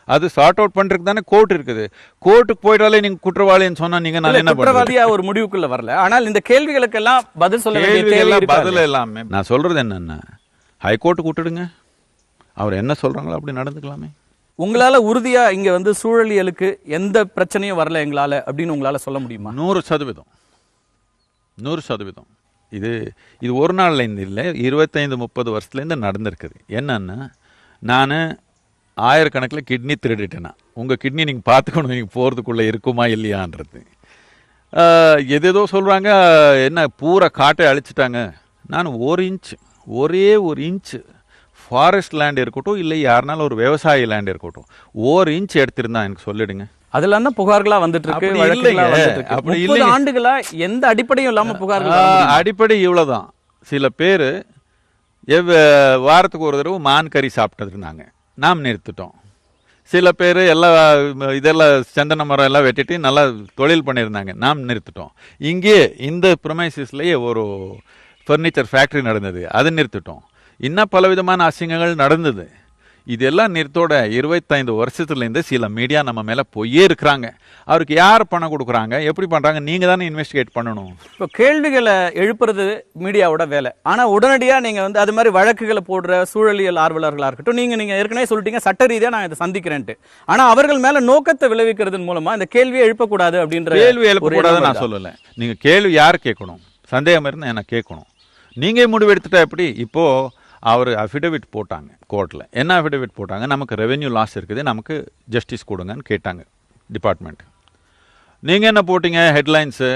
அது சார்ட் அவுட் பண்றதுக்கு தானே கோர்ட் இருக்குது. கோர்ட்டுக்கு போயிட்டாலே நீங்க குற்றவாளின்னு சொன்னா நீங்க நான் என்ன குற்றவாளியா ஒரு முடிவுக்குள்ள வரல. ஆனால் இந்த கேள்விகளுக்கெல்லாம் பதில் சொல்ல வேண்டிய பதில் எல்லாமே நான் சொல்றது என்னன்னா, ஹைகோர்ட்டுக்கு விட்டுடுங்க, அவர் என்ன சொல்றாங்களோ அப்படி நடந்துக்கலாமே. உங்களால உறுதியா இங்க வந்து சூழலியலுக்கு எந்த பிரச்சனையும் வரல எங்களால அப்படின்னு உங்களால சொல்ல முடியுமா? 100%. இது ஒரு நாள்ல இருந்து இல்லை, 25-30 வருஷத்துலேருந்து நடந்திருக்குது. என்னன்னா, நான் ஆயிரக்கணக்கில் கிட்னி திருடிட்டேன்னா உங்கள் கிட்னி நீங்கள் பார்த்துக்கணும், நீங்கள் போகிறதுக்குள்ளே இருக்குமா இல்லையான்றது. எதேதோ சொல்கிறாங்க, என்ன பூரா காட்டை அழிச்சிட்டாங்க. நான் ஒரே ஒரு இன்ச்சு ஃபாரஸ்ட் லேண்ட் இருக்கட்டும், இல்லை யாருனாலும் ஒரு விவசாய லேண்ட் இருக்கட்டும், 1 இன்ச் எடுத்திருந்தா எனக்கு சொல்லிடுங்க. அதெல்லாம் தான் புகார்களா வந்துட்டு இருக்கு. அப்படி 30 ஆண்டுகளா எந்த அடிப்படையும் இல்லாம புகார்கள். அடிப்படை இவ்வளவுதான். சில பேர் வாரத்துக்கு ஒரு தடவை மான் கறி சாப்பிட்டு இருந்தாங்க, நாம் நிறுத்திட்டோம். சில பேர் இதெல்லாம் சந்தன மரம் எல்லாம் வெட்டிட்டு நல்லா தொழில் பண்ணியிருந்தாங்க, நாம் நிறுத்திட்டோம். இங்கே இந்த ப்ரமைசஸ்லேயே ஒரு ஃபர்னிச்சர் ஃபேக்ட்ரி நடந்தது, அதை நிறுத்திட்டோம். இன்னும் பலவிதமான அசிங்கங்கள் நடந்தது. இதெல்லாம் நிறுத்தோட 25 வருஷத்துலேருந்து சில மீடியா நம்ம மேலே பொய்யே இருக்கிறாங்க. அவருக்கு யார் பணம் கொடுக்குறாங்க, எப்படி பண்ணுறாங்க, நீங்கள் தானே இன்வெஸ்டிகேட் பண்ணணும். இப்போ கேள்விகளை எழுப்புறது மீடியாவோட வேலை. ஆனால் உடனடியாக நீங்கள் வந்து அது மாதிரி வழக்குகளை போடுற சூழலியல் ஆர்வலர்களாக இருக்கட்டும், நீங்கள் ஏற்கனவே சொல்லிட்டீங்க சட்ட ரீதியாக நான் இதை சந்திக்கிறேன்ட்டு. ஆனால் அவர்கள் மேலே நோக்கத்தை விளைவிக்கிறதன் மூலமாக இந்த கேள்வியை எழுப்பக்கூடாது அப்படின்ற கேள்வி எழுப்பக்கூடாது நான் சொல்லலை. நீங்கள் கேள்வி யார் கேட்கணும், சந்தேகம் இருந்தால் என்ன கேட்கணும். நீங்கள் முடிவு எடுத்துட்டா எப்படி? இப்போது அவர் அஃபிடவிட் போட்டாங்க கோர்ட்டில். என்ன அஃபிடவிட் போட்டாங்க? நமக்கு ரெவென்யூ லாஸ் இருக்குது, நமக்கு ஜஸ்டிஸ் கொடுங்கன்னு கேட்டாங்க டிபார்ட்மெண்ட். நீங்கள் என்ன போட்டிங்க ஹெட்லைன்ஸு?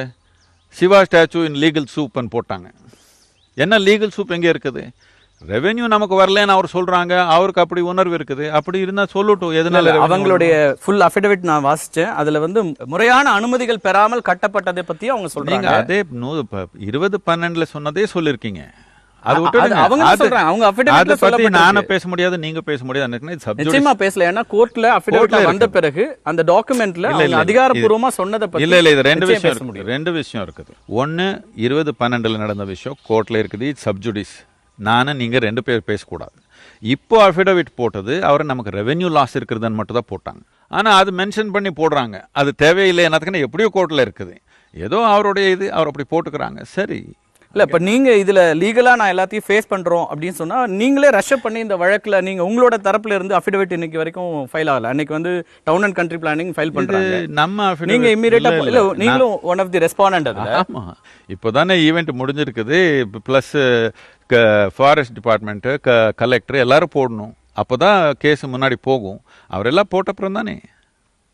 சிவா ஸ்டாச்சு இன் லீகல் சூப்னு போட்டாங்க. என்ன லீகல் சூப் எங்கே இருக்குது? ரெவென்யூ நமக்கு வரலன்னு அவர் சொல்கிறாங்க, அவருக்கு அப்படி உணர்வு இருக்குது. அப்படி இருந்தால் சொல்லட்டும், எதனால. அவங்களுடைய ஃபுல் அஃபிடவிட் நான் வாசித்தேன். அதில் வந்து முறையான அனுமதிகள் பெறாமல் கட்டப்பட்டதை பற்றி அவங்க சொல்கிறாங்க. அதே 2012 சொன்னதே சொல்லியிருக்கீங்க. நானும் பேச முடியாது, நீங்க பேச முடியாது. நிச்சயமா பேசல. ஏன்னா கோர்ட்ல அஃபிடவிட் வந்த பிறகு அந்த டாக்குமெண்ட்ல அதிகாரப்பூர்வமா சொன்னதை பத்தி இல்ல இது ரெண்டு விஷயம் இருக்குது. ஒன்னு 2012 நடந்த விஷயம் கோர்ட்ல இருக்குது, சப்ஜுடிஸ். நீங்க 2 பேர் பேசக்கூடாது. இப்போ அஃபிடவிட் போட்டது அவர் நமக்கு ரெவென்யூ லாஸ் இருக்கிறதுன்னு மட்டும் தான் போட்டாங்க. ஆனா அது மென்ஷன் பண்ணி போடுறாங்க, அது தேவையில்லை. என்னத்துக்குன்னா எப்படியோ கோர்ட்ல இருக்குது, ஏதோ அவருடைய இது அவர் அப்படி போட்டுக்கிறாங்க. சரி இல்ல, இப்ப நீங்க இதுல லீகலா நான் எல்லாத்தையும் ஃபேஸ் பண்றோம் அப்படின்னு சொன்னா நீங்களே ரஷ் பண்ணி இந்த வழக்குல நீங்க உங்களோட தரப்புல இருந்து அஃபிடவிட் இன்னைக்கு வரைக்கும் ஃபைல் ஆகல. அன்னைக்கு வந்து town and country planning file பண்றாங்க. நம்ம நீங்க இமிடியேட்டா இல்ல, நீங்களும் ஒன் ஆஃப் தி ரெஸ்பாண்டன்ட் அதுல. ஆமா, இப்போதானே ஈவென்ட் முடிஞ்சிருக்குது. பிளஸ் ஃபாரஸ்ட் டிபார்ட்மெண்ட், கலெக்டர் எல்லாரும் போடணும். அப்போதான் கேஸ் முன்னாடி போகும். அவரெல்லாம் போட்ட அப்புறம் தானே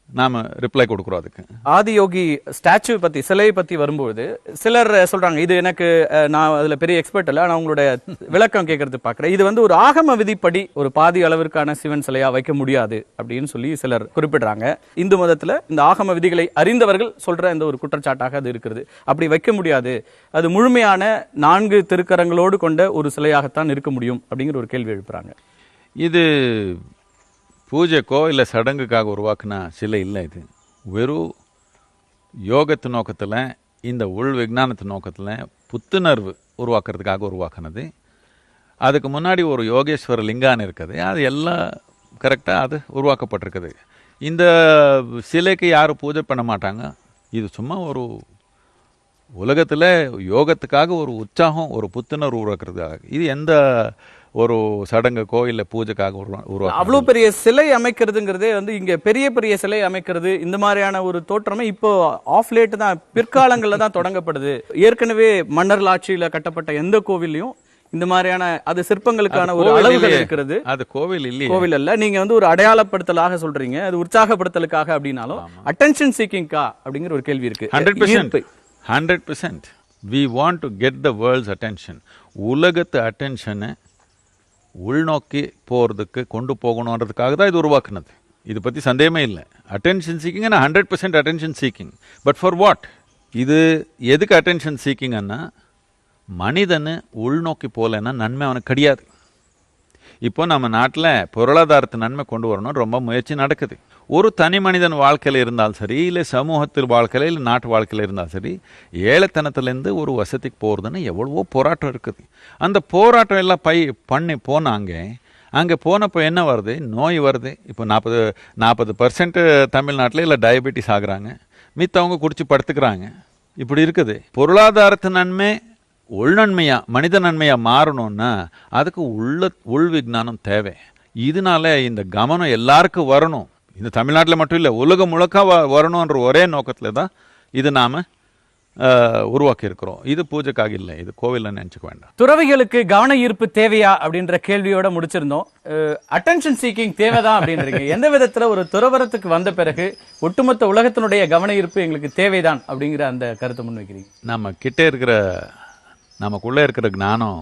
நாம ரிப்ளை கொடுக்குறோம் அதுக்கு. ஆதியோகி ஸ்டாச்சு பத்தி, சிலையை பத்தி வரும்போது சிலர் சொல்றாங்க, இது எனக்கு நான் அதுல பெரிய எக்ஸ்பர்ட் இல்ல, நான் உங்களுடைய விளக்கம் கேட்கறது பாக்குறேன், இது வந்து ஒரு ஆகம விதிப்படி ஒரு பாதி அளவிற்கான சிவன் சிலையா வைக்க முடியாது அப்படின்னு சொல்லி சிலர் குறிப்பிடுறாங்க. இந்து மதத்துல இந்த ஆகம விதிகளை அறிந்தவர்கள் சொல்ற இந்த ஒரு குற்றச்சாட்டாக அது இருக்கிறது. அப்படி வைக்க முடியாது, அது முழுமையான 4 திருக்கரங்களோடு கொண்ட ஒரு சிலையாகத்தான் இருக்க முடியும் அப்படிங்கிற ஒரு கேள்வி எழுப்புறாங்க. இது பூஜைக்கோ இல்லை சடங்குக்காக உருவாக்குன சிலை இல்லை. இது வெறும் யோகத்து நோக்கத்தில், இந்த உள் விஞ்ஞானத்து நோக்கத்தில் புத்துணர்வு உருவாக்குறதுக்காக உருவாக்குனது. அதுக்கு முன்னாடி ஒரு யோகேஸ்வர லிங்கான்னு இருக்குது, அது எல்லாம் கரெக்டாக அது உருவாக்கப்பட்டிருக்குது. இந்த சிலைக்கு யாரும் பூஜை பண்ண மாட்டாங்க. இது சும்மா ஒரு உலகத்தில் யோகத்துக்காக ஒரு உற்சாகம், ஒரு புத்துணர்வு உருவாக்குறதுக்காக. இது எந்த ஒரு சடங்குக்கோ இல்லை பூஜைக்காக உருவாக்க. அவ்வளோ பெரிய சிலை அமைக்கிறதுங்கிறதே வந்து இங்க பெரிய பெரிய சிலை அமைக்கிறது இந்த மாதிரியான ஒரு தோற்றமே இப்போ ஆஃப் லேட் தான், பிற்காலங்களில் தான் தொடங்கப்படுது. ஏற்கனவே மன்னர் ஆட்சியில கட்டப்பட்ட எந்த கோவிலையும் இந்த மாதிரியான அது சிற்பங்களுக்கான ஒரு அளவுகள் இருக்கிறது. அது கோவில் இல்லையே, கோவில் அல்ல. நீங்க வந்து ஒரு அடையாளப்படுத்தலாக சொல்றீங்க, அது உற்சாகப்படுத்தலுக்காக அப்படின்னாலும் அட்டென்ஷன் சீக்கிங்கா அப்படிங்கிற ஒரு கேள்வி இருக்கு. 100% we want to get the world's attention. உலகத்து அட்டென்ஷனை உள்நோக்கி போகிறதுக்கு கொண்டு போகணுன்றதுக்காக தான் இது உருவாக்குனது. இது பற்றி சந்தேகமே இல்லை. Attention seeking 100% attention seeking. But for what? இது எதுக்கு அட்டென்ஷன் சீக்கிங்கன்னா, மனிதனு உள்நோக்கி போகலைன்னா நன்மை அவனுக்கு கிடையாது. இப்போ நம்ம நாட்டில் பொருளாதாரத்து நன்மை கொண்டு வரணும் ரொம்ப முயற்சி நடக்குது. ஒரு தனி மனிதன் வாழ்க்கையில் இருந்தாலும் சரி, இல்லை சமூகத்தில் வாழ்க்கையில், இல்லை நாட்டு வாழ்க்கையில் இருந்தாலும் சரி, ஏழைத்தனத்துலேருந்து ஒரு வசதிக்கு போகிறதுன்னு எவ்வளவோ போராட்டம் இருக்குது. அந்த போராட்டம் எல்லாம் பண்ணி போனாங்க. அங்கே போனப்போ என்ன வருது? நோய் வருது. இப்போ 40% தமிழ்நாட்டில் இல்லை டயபெட்டிஸ் ஆகுறாங்க, மித்தவங்க குடிச்சு படுத்துக்கிறாங்க. இப்படி இருக்குது. பொருளாதாரத்து நன்மை உள்நன்மையா, மனித நன்மையா மாறணும்னா அதுக்கு உள் விஞ்ஞானம் தேவை. இதனால இந்த கவனம் எல்லாருக்கும் வரணும். இந்த தமிழ்நாட்டில் மட்டும் இல்லை, உலகம் முழுக்க வரணுன்ற ஒரே நோக்கத்தில் தான் இது நாம உருவாக்கி இருக்கிறோம். இது பூஜைக்காக இல்லை, இது கோவில்ல நினைச்சுக்க வேண்டாம். துறவிகளுக்கு கவன ஈர்ப்பு தேவையா அப்படின்ற கேள்வியோட முடிச்சிருந்தோம். அட்டென்ஷன் சீக்கிங் தேவைதான் அப்படின்றீங்க. எந்த விதத்துல ஒரு துறவரத்துக்கு வந்த பிறகு ஒட்டுமொத்த உலகத்தினுடைய கவன ஈர்ப்பு எங்களுக்கு தேவைதான் அப்படிங்கிற அந்த கருத்தை முன்வைக்கிறீங்க? நம்ம கிட்டே இருக்கிற, நமக்குள்ளே இருக்கிற ஞானம்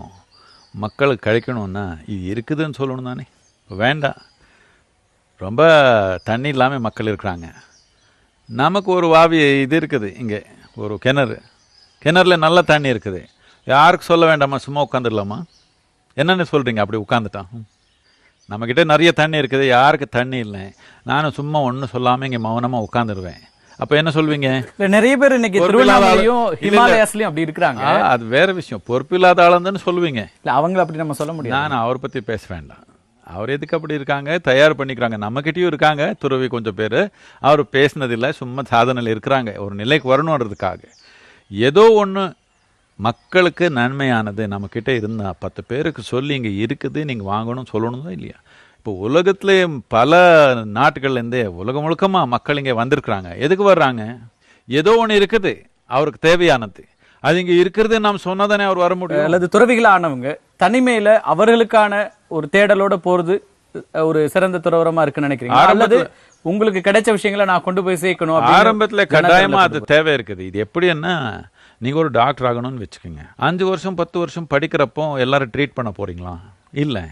மக்களுக்கு கிடைக்கணும்னா இது இருக்குதுன்னு சொல்லணும் தானே. வேண்டாம், ரொம்ப தண்ணி இல்லாமல் மக்கள் இருக்கிறாங்க. நமக்கு ஒரு வாவி இது இருக்குது, இங்கே ஒரு கிணறுல நல்ல தண்ணி இருக்குது. யாருக்கு சொல்ல வேண்டாமா? சும்மா உட்காந்துடலாமா? என்னென்னு சொல்கிறீங்க? அப்படி உட்காந்துட்டான். நம்மக்கிட்ட நிறைய தண்ணி இருக்குது, யாருக்கு தண்ணி இல்லை, நானும் சும்மா ஒன்றும் சொல்லாமல் இங்கே மௌனமாக உட்காந்துருவேன். அப்ப என்ன சொல்வீங்க? நிறைய பேர் இன்னைக்கு திருவண்ணாமலையும் ஹிமாலயாஸ்லயும் அப்படி இருக்காங்க. அது வேற விஷயம். பொறுப்பில்லாத ஆளுன்னு சொல்லுவீங்க. அவங்கள அப்படி நம்ம சொல்ல முடியாது. நான் அவரை பத்தி பேச வேண்டாம். அவர் எதுக்கு அப்படி இருக்காங்க? தயார் பண்ணிக்கிறாங்க. நம்மகிட்டயும் இருக்காங்க துறவி கொஞ்சம் பேர். அவர் பேசினதில்லை, சும்மா சாதனையில் இருக்கிறாங்க. ஒரு நிலைக்கு வரணுன்றதுக்காக ஏதோ ஒன்று மக்களுக்கு நன்மையானது நம்ம கிட்ட இருந்தா 10 பேருக்கு சொல்லி இங்க இருக்குது, நீங்க வாங்கணும் சொல்லணும் தான் இல்லையா? இப்போ உலகத்திலே பல நாட்டுகள்லேருந்தே உலகம் முழுக்கமா மக்கள் இங்கே வந்திருக்கிறாங்க. எதுக்கு வர்றாங்க? ஏதோ ஒன்று இருக்குது அவருக்கு தேவையானது, அது இங்கே இருக்கிறது நாம் சொன்னாதானே அவர் வர முடியும். அல்லது துறவிகளானவங்க தனிமையில அவர்களுக்கான ஒரு தேடலோட போறது ஒரு சிறந்த துறவரமா இருக்குன்னு நினைக்கிறீங்க? அல்லது உங்களுக்கு கிடைச்ச விஷயங்களை நான் கொண்டு போய் சேர்க்கணும்? ஆரம்பத்தில் கட்டாயமா அது தேவை இருக்குது. இது எப்படின்னா, நீங்க ஒரு டாக்டர் ஆகணும்னு வச்சுக்கோங்க. 5 வருஷம் 10 வருஷம் படிக்கிறப்போ எல்லாரும் ட்ரீட் பண்ண போறீங்களா? இல்லை,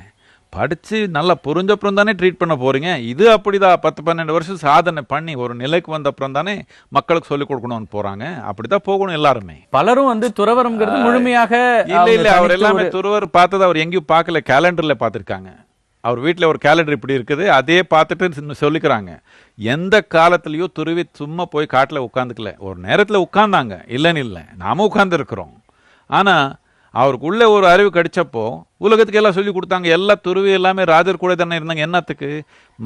படித்து நல்லா புரிஞ்சப்புறம் தானே ட்ரீட் பண்ண போறீங்க. இது அப்படிதான் 10-12 வருஷம் சாதனை பண்ணி ஒரு நிலைக்கு வந்த அப்புறம் தானே மக்களுக்கு சொல்லிக் கொடுக்கணும்னு போறாங்க. அப்படிதான் போகணும் எல்லாருமே. பலரும் வந்து துறவரம்ங்கிறது முழுமையாக இல்ல அவர் எல்லாமே துறவர் பார்த்தது அவர் எங்கேயும் பார்க்கல, கேலண்டர்ல பார்த்துருக்காங்க. அவர் வீட்டில் ஒரு கேலண்டர் இப்படி இருக்குது, அதே பார்த்துட்டு சொல்லிக்கிறாங்க. எந்த காலத்துலயோ துருவி சும்மா போய் காட்டில் உட்காந்துக்கல. ஒரு நேரத்தில் உட்கார்ந்தாங்க, இல்லைன்னு இல்லை, நாம உட்கார்ந்து இருக்கிறோம். ஆனா அவருக்கு உள்ள ஒரு அறிவு கிடைச்சப்போ உலகத்துக்கு எல்லாம் சொல்லி கொடுத்தாங்க. எல்லா துருவி எல்லாமே ராஜர் கூட தானே இருந்தாங்க. என்னத்துக்கு?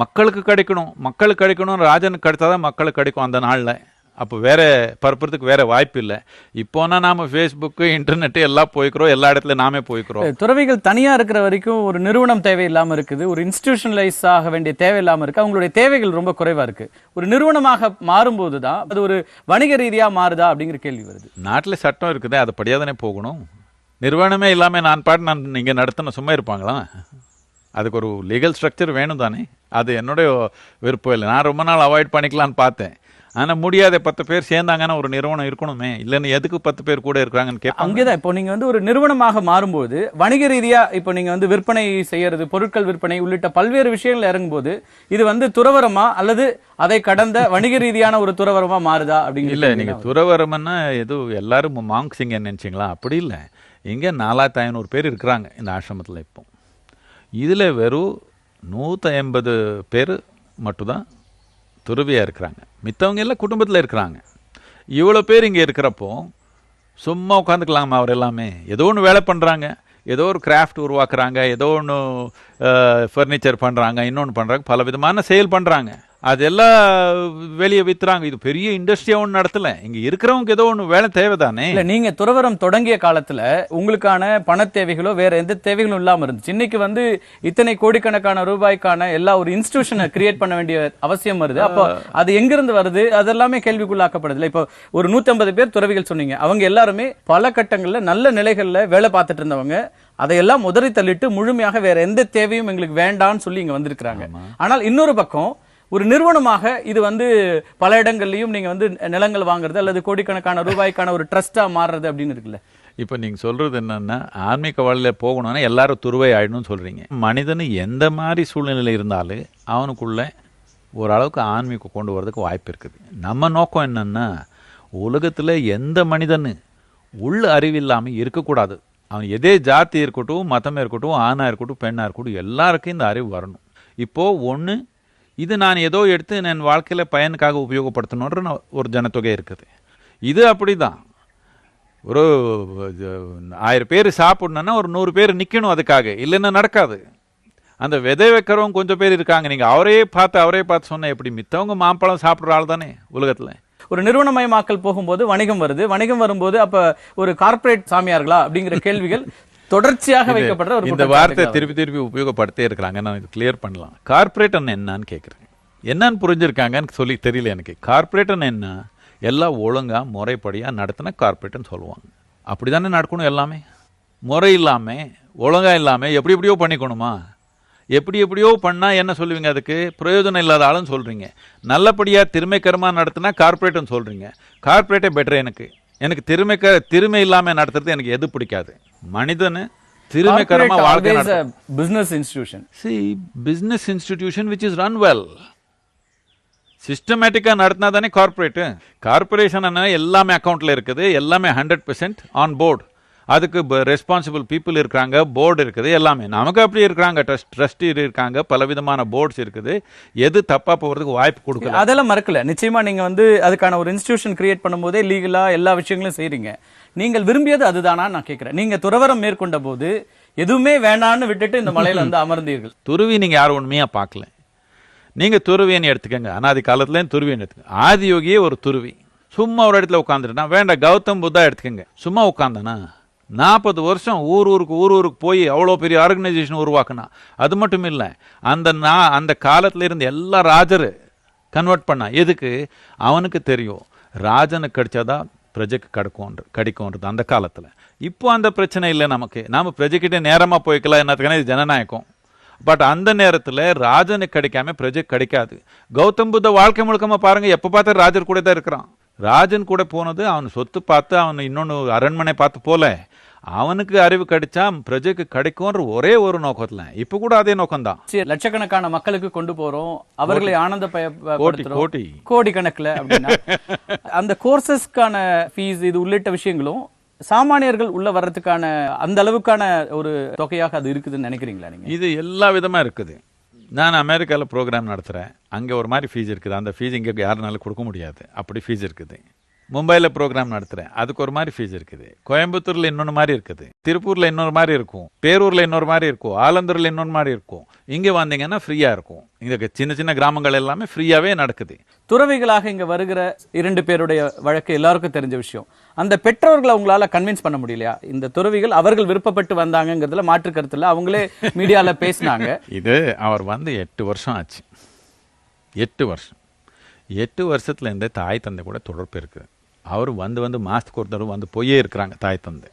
மக்களுக்கு கிடைக்கணும். ராஜனுக்கு கிடைச்சாதான் மக்களுக்கு கிடைக்கும் அந்த நாளில். அப்போ வேற பரப்புறதுக்கு வேற வாய்ப்பு இல்லை. இப்போனா நாம ஃபேஸ்புக்கு இன்டர்நெட்டு எல்லாம் போய்க்கிறோம், எல்லா இடத்துல நாமே போய்க்கிறோம். துறவிகள் தனியா இருக்கிற வரைக்கும் ஒரு நிறுவனம் தேவையில்லாம இருக்குது, ஒரு இன்ஸ்டிடியூஷனலைஸ் ஆக வேண்டிய தேவையில்லாம இருக்கு. அவங்களுடைய தேவைகள் ரொம்ப குறைவா இருக்கு. ஒரு நிறுவனமாக மாறும்போது தான் அது ஒரு வணிக ரீதியா மாறுதா அப்படிங்கிற கேள்வி வருது. நாட்டில் சட்டம் இருக்குது, அதை படியாதானே போகணும். நிறுவனமே இல்லாமல் நான் இங்கே நடத்தின சும்மா இருப்பாங்களா? அதுக்கு ஒரு லீகல் ஸ்ட்ரக்சர் வேணும் தானே. அது என்னுடைய விருப்பம் இல்லை. நான் ரொம்ப நாள் அவாய்ட் பண்ணிக்கலான்னு பார்த்தேன். ஆனால் முடியாத 10 பேர் சேர்ந்தாங்கன்னா ஒரு நிறுவனம் இருக்கணுமே. இல்லைன்னு எதுக்கு 10 பேர் கூட இருக்கிறாங்கன்னு கேட்பாங்க. அங்கேதான் இப்போ நீங்க வந்து ஒரு நிறுவனமாக மாறும்போது வணிக ரீதியா இப்போ நீங்க வந்து விற்பனை செய்யறது, பொருட்கள் விற்பனை உள்ளிட்ட பல்வேறு விஷயங்கள் இறங்கும்போது இது வந்து துறவரமா அல்லது அதை கடந்த வணிக ரீதியான ஒரு துறவரமா மாறுதா அப்படிங்கிறது? இல்லை, நீங்கள் துறவரம்னா எதுவும் எல்லாரும் மாங்க்ஸ் இங்கே நினச்சிங்களா? அப்படி இல்லை. இங்கே 4500 பேர் இருக்கிறாங்க இந்த ஆசிரமத்தில். இப்போ இதில் வெறும் 150 பேர் மட்டும்தான் துறவியாக இருக்கிறாங்க. மித்தவங்க எல்லாம் குடும்பத்தில் இருக்கிறாங்க. இவ்வளோ பேர் இங்கே இருக்கிறப்போ சும்மா உட்காந்துக்கலாமா? அவர் எல்லாமே ஏதோ ஒன்று வேலை பண்ணுறாங்க, ஏதோ ஒரு கிராஃப்ட் உருவாக்குறாங்க, ஏதோ ஒன்று ஃபர்னிச்சர் பண்ணுறாங்க, இன்னொன்று பண்ணுறாங்க, பல விதமான செயல் பண்ணுறாங்க. அதெல்லாம் வெளியே வித்துறாங்க. இது பெரிய இண்டஸ்ட்ரியா ஒன்று நடத்தல. இங்க இருக்கிறவங்க ஏதோ ஒன்று வேலை தேவைதானே. இல்ல, நீங்க துறவரம் தொடங்கிய காலத்துல உங்களுக்கான பண தேவைகளோ வேற எந்த தேவைகளும் இல்லாம இருந்துச்சு. இன்னைக்கு வந்து இத்தனை கோடிக்கணக்கான ரூபாய்க்கான எல்லா ஒரு இன்ஸ்டிடியூஷனை கிரியேட் பண்ண வேண்டிய அவசியம் வருது. அப்போ அது எங்கிருந்து வருது? அதெல்லாமே கேள்விக்குள்ளாக்கப்படுது. இப்போ ஒரு 150 பேர் துறவிகள் சொன்னீங்க. அவங்க எல்லாருமே பல கட்டங்கள்ல நல்ல நிலைகள்ல வேலை பார்த்துட்டு இருந்தவங்க. அதையெல்லாம் உதறி தள்ளிட்டு முழுமையாக வேற எந்த தேவையும் எங்களுக்கு வேண்டாம்னு சொல்லி இங்க வந்திருக்கிறாங்க. ஆனால் இன்னொரு பக்கம் ஒரு நிறுவனமாக இது வந்து பல இடங்கள்லயும் நீங்க வந்து நிலங்கள் வாங்குறது அல்லது கோடிக்கணக்கான ரூபாய்க்கான ஒரு ட்ரஸ்டா மாறுறது அப்படின்னு இருக்குல்ல. இப்போ நீங்கள் சொல்கிறது என்னென்னா, ஆன்மீக வாழ்வில் போகணும்னா எல்லாரும் துருவை ஆயிடணும்னு சொல்கிறீங்க. மனிதனு எந்த மாதிரி சூழ்நிலையில் இருந்தாலும் அவனுக்குள்ளே ஓரளவுக்கு ஆன்மீகம் கொண்டு வரதுக்கு வாய்ப்பு இருக்குது. நம்ம நோக்கம் என்னென்னா, உலகத்தில் எந்த மனிதனு உள்ள அறிவில்லாமல் இருக்கக்கூடாது. அவன் எதே ஜாதி இருக்கட்டும், மதமாக இருக்கட்டும், ஆணாக இருக்கட்டும், பெண்ணாக இருக்கட்டும், எல்லாருக்கும் இந்த அறிவு வரணும். இப்போது ஒன்று, இது நான் ஏதோ எடுத்து என் வாழ்க்கையில் பயனுக்காக உபயோகப்படுத்தணுன்ற ஒரு ஜனத்தொகை இருக்குது. இது அப்படி தான். ஒரு 1000 பேர் சாப்பிடணுன்னா ஒரு 100 பேர் நிற்கணும் அதுக்காக, இல்லைன்னா நடக்காது. அந்த விதை வைக்கிறவங்க கொஞ்சம் பேர் இருக்காங்க. நீங்கள் அவரே பார்த்து சொன்ன எப்படி? மித்தவங்க மாம்பழம் சாப்பிட்ற ஆள் தானே உலகத்தில். ஒரு நிறுவனமயமாக்கல் போகும்போது வணிகம் வருது. வணிகம் வரும்போது அப்ப ஒரு கார்ப்பரேட் சாமியார்களா அப்படிங்கிற கேள்விகள் தொடர்ச்சியாக வைக்கப்படுற ஒரு இந்த வார்த்தை திருப்பி உபயோகப்படுத்தே இருக்கிறாங்க. நான் இது கிளியர் பண்ணலாம். கார்ப்பரேட்டன் என்னன்னு கேட்குறேன். என்னன்னு புரிஞ்சிருக்காங்கன்னு சொல்லி தெரியல எனக்கு. கார்ப்பரேட்டன் என்ன? எல்லாம் ஒழுங்கா முறைப்படியா நடத்தின கார்ப்பரேட்னு சொல்லுவாங்க. அப்படி தானே நடக்கணும். எல்லாமே முறை இல்லாமல் ஒழுங்கா இல்லாமல் எப்படியோ பண்ணிக்கணுமா? எப்படியோ பண்ணால் என்ன சொல்லுவீங்க? அதுக்கு பிரயோஜனம் இல்லாத ஆளுன்னு சொல்கிறீங்க. நல்லபடியாக திறமைக்கரமாக நடத்தினா கார்ப்பரேட்னு சொல்கிறீங்க. கார்ப்பரேட்டே பெட்டர். எனக்கு திறமை இல்லாமல் நடத்துறது எனக்கு எது பிடிக்காது. மனிதனு திறமைக்கரமா வாழ்க்கை business institution. See, business institution which is run well. சிஸ்டமேட்டிக்கா நடத்தினா தானே கார்ப்பரேட். கார்பரேஷன் எல்லாமே அக்கௌண்ட்ல இருக்குது, எல்லாமே 100% ஆன் போர்டு. அதுக்கு ரெஸ்பான்சிபிள் பீப்புள் இருக்காங்க, போர்டு இருக்குது, எல்லாமே. நமக்கு அப்படி இருக்கிறாங்க, ட்ரஸ்டி இருக்காங்க, பலவிதமான போர்ட்ஸ் இருக்குது. எது தப்பா போகிறதுக்கு வாய்ப்பு கொடுக்கல. அதெல்லாம் மறக்கல. நிச்சயமா நீங்க வந்து அதுக்கான ஒரு இன்ஸ்டிடியூஷன் கிரியேட் பண்ணும்போதே லீகலா எல்லா விஷயங்களும் செய்றீங்க. நீங்கள் விரும்பியது அதுதானா நான் கேட்கிறேன். நீங்க துறவரம் மேற்கொண்ட போது எதுவுமே வேண்டான்னு விட்டுட்டு இந்த மலையில வந்து அமர்ந்தீர்கள். துருவி நீங்க யாரும் உண்மையா பார்க்கல. நீங்க துருவியன்னு எடுத்துக்கங்க. அனாதி காலத்துலேயும் துருவியன்னு எடுத்துக்கங்க. ஆதியோகியே ஒரு துருவி. சும்மா ஒரு இடத்துல உட்காந்துட்டுனா, வேண்டாம் காௌதம் புத்தா எடுத்துக்கங்க. சும்மா உட்காந்தானா 40 வருஷம் ஊருக்கு போய் அவ்வளோ பெரிய ஆர்கனைசேஷன் உருவாக்குனா. அது மட்டும் இல்லை, அந்த காலத்துல இருந்து எல்லா ராஜரு கன்வெர்ட் பண்ணா. எதுக்கு? அவனுக்கு தெரியும் ராஜனுக்கு கிடைச்சாதான் பிரஜைக்கு கிடைக்கும்ன்றது அந்த காலத்தில். இப்போ அந்த பிரச்சனை இல்லை நமக்கு. நாம் பிரஜைக்கிட்டே நேரமாக போய்க்கலாம். என்னத்துக்கான இது ஜனநாயகம். பட் அந்த நேரத்தில் ராஜனுக்கு கிடைக்காம பிரஜைக்கு கிடைக்காது. கௌதம் புத்த வாழ்க்கை முழுக்கமாக பாருங்கள், எப்போ பார்த்தா ராஜர் கூட தான் இருக்கிறான். ராஜன் கூட போனது அவன் சொத்து பார்த்து, அவன் இன்னொன்று அரண்மனை பார்த்து போல, அவனுக்கு அறிவு கிடைச்சா பிரஜைக்கு கிடைக்கும்ன்ற ஒரே ஒரு நோக்கத்துல. இப்ப கூட அதே நோக்கம்தான். லட்சக்கணக்கான மக்களுக்கு கொண்டு போறோம், அவர்களை ஆனந்த கோடி கணக்குல அப்படின்னா அந்த கோர்சஸ்க்கான ஃபீஸ் இது உள்ளிட்ட விஷயங்களும் சாமானியர்கள் உள்ள வர்றதுக்கான அந்த அளவுக்கான ஒரு தொகையாக அது இருக்குதுன்னு நினைக்கிறீங்களா நீங்க? இது எல்லா விதமா இருக்குது. நான் அமெரிக்காவில் ப்ரோக்ராம் நடத்துகிறேன். அங்கே ஒரு மாதிரி ஃபீஸ் இருக்குது. அந்த ஃபீஸ் இங்கே யாருனாலும் கொடுக்க முடியாது, அப்படி ஃபீஸ் இருக்குது. மும்பையில் ப்ரோக்ராம் நடத்துகிறேன், அதுக்கு ஒரு மாதிரி ஃபீஸ் இருக்குது. கோயம்புத்தூரில் இன்னொன்று மாதிரி இருக்குது, திருப்பூரில் இன்னொரு மாதிரி இருக்கும், பேரூரில் இன்னொரு மாதிரி இருக்கும், ஆலந்தூரில் இன்னொரு மாதிரி இருக்கும். இங்கே வந்தீங்கன்னா ஃப்ரீயாக இருக்கும். இங்கே சின்ன கிராமங்கள் எல்லாமே ஃப்ரீயாகவே நடக்குது. துறவிகளாக இங்கே வருகிற 2 பேருடைய வழக்கு எல்லாருக்கும் தெரிஞ்ச விஷயம். அந்த பெற்றோர்களை அவங்களால கன்வின்ஸ் பண்ண முடியலையா? இந்த துறவிகள் அவர்கள் விருப்பப்பட்டு வந்தாங்கிறதுல மாற்று கருத்து இல்லை. அவங்களே மீடியாவில் பேசினாங்க. இது அவர் வந்து 8 வருஷம் ஆச்சு. 8 வருஷத்துலேருந்தே தாய் தந்தை கூட தொடர்பு இருக்குது. அவர் வந்து மாதத்துக்கு ஒரு தடவை வந்து போயே இருக்கிறாங்க தாய் தந்தை.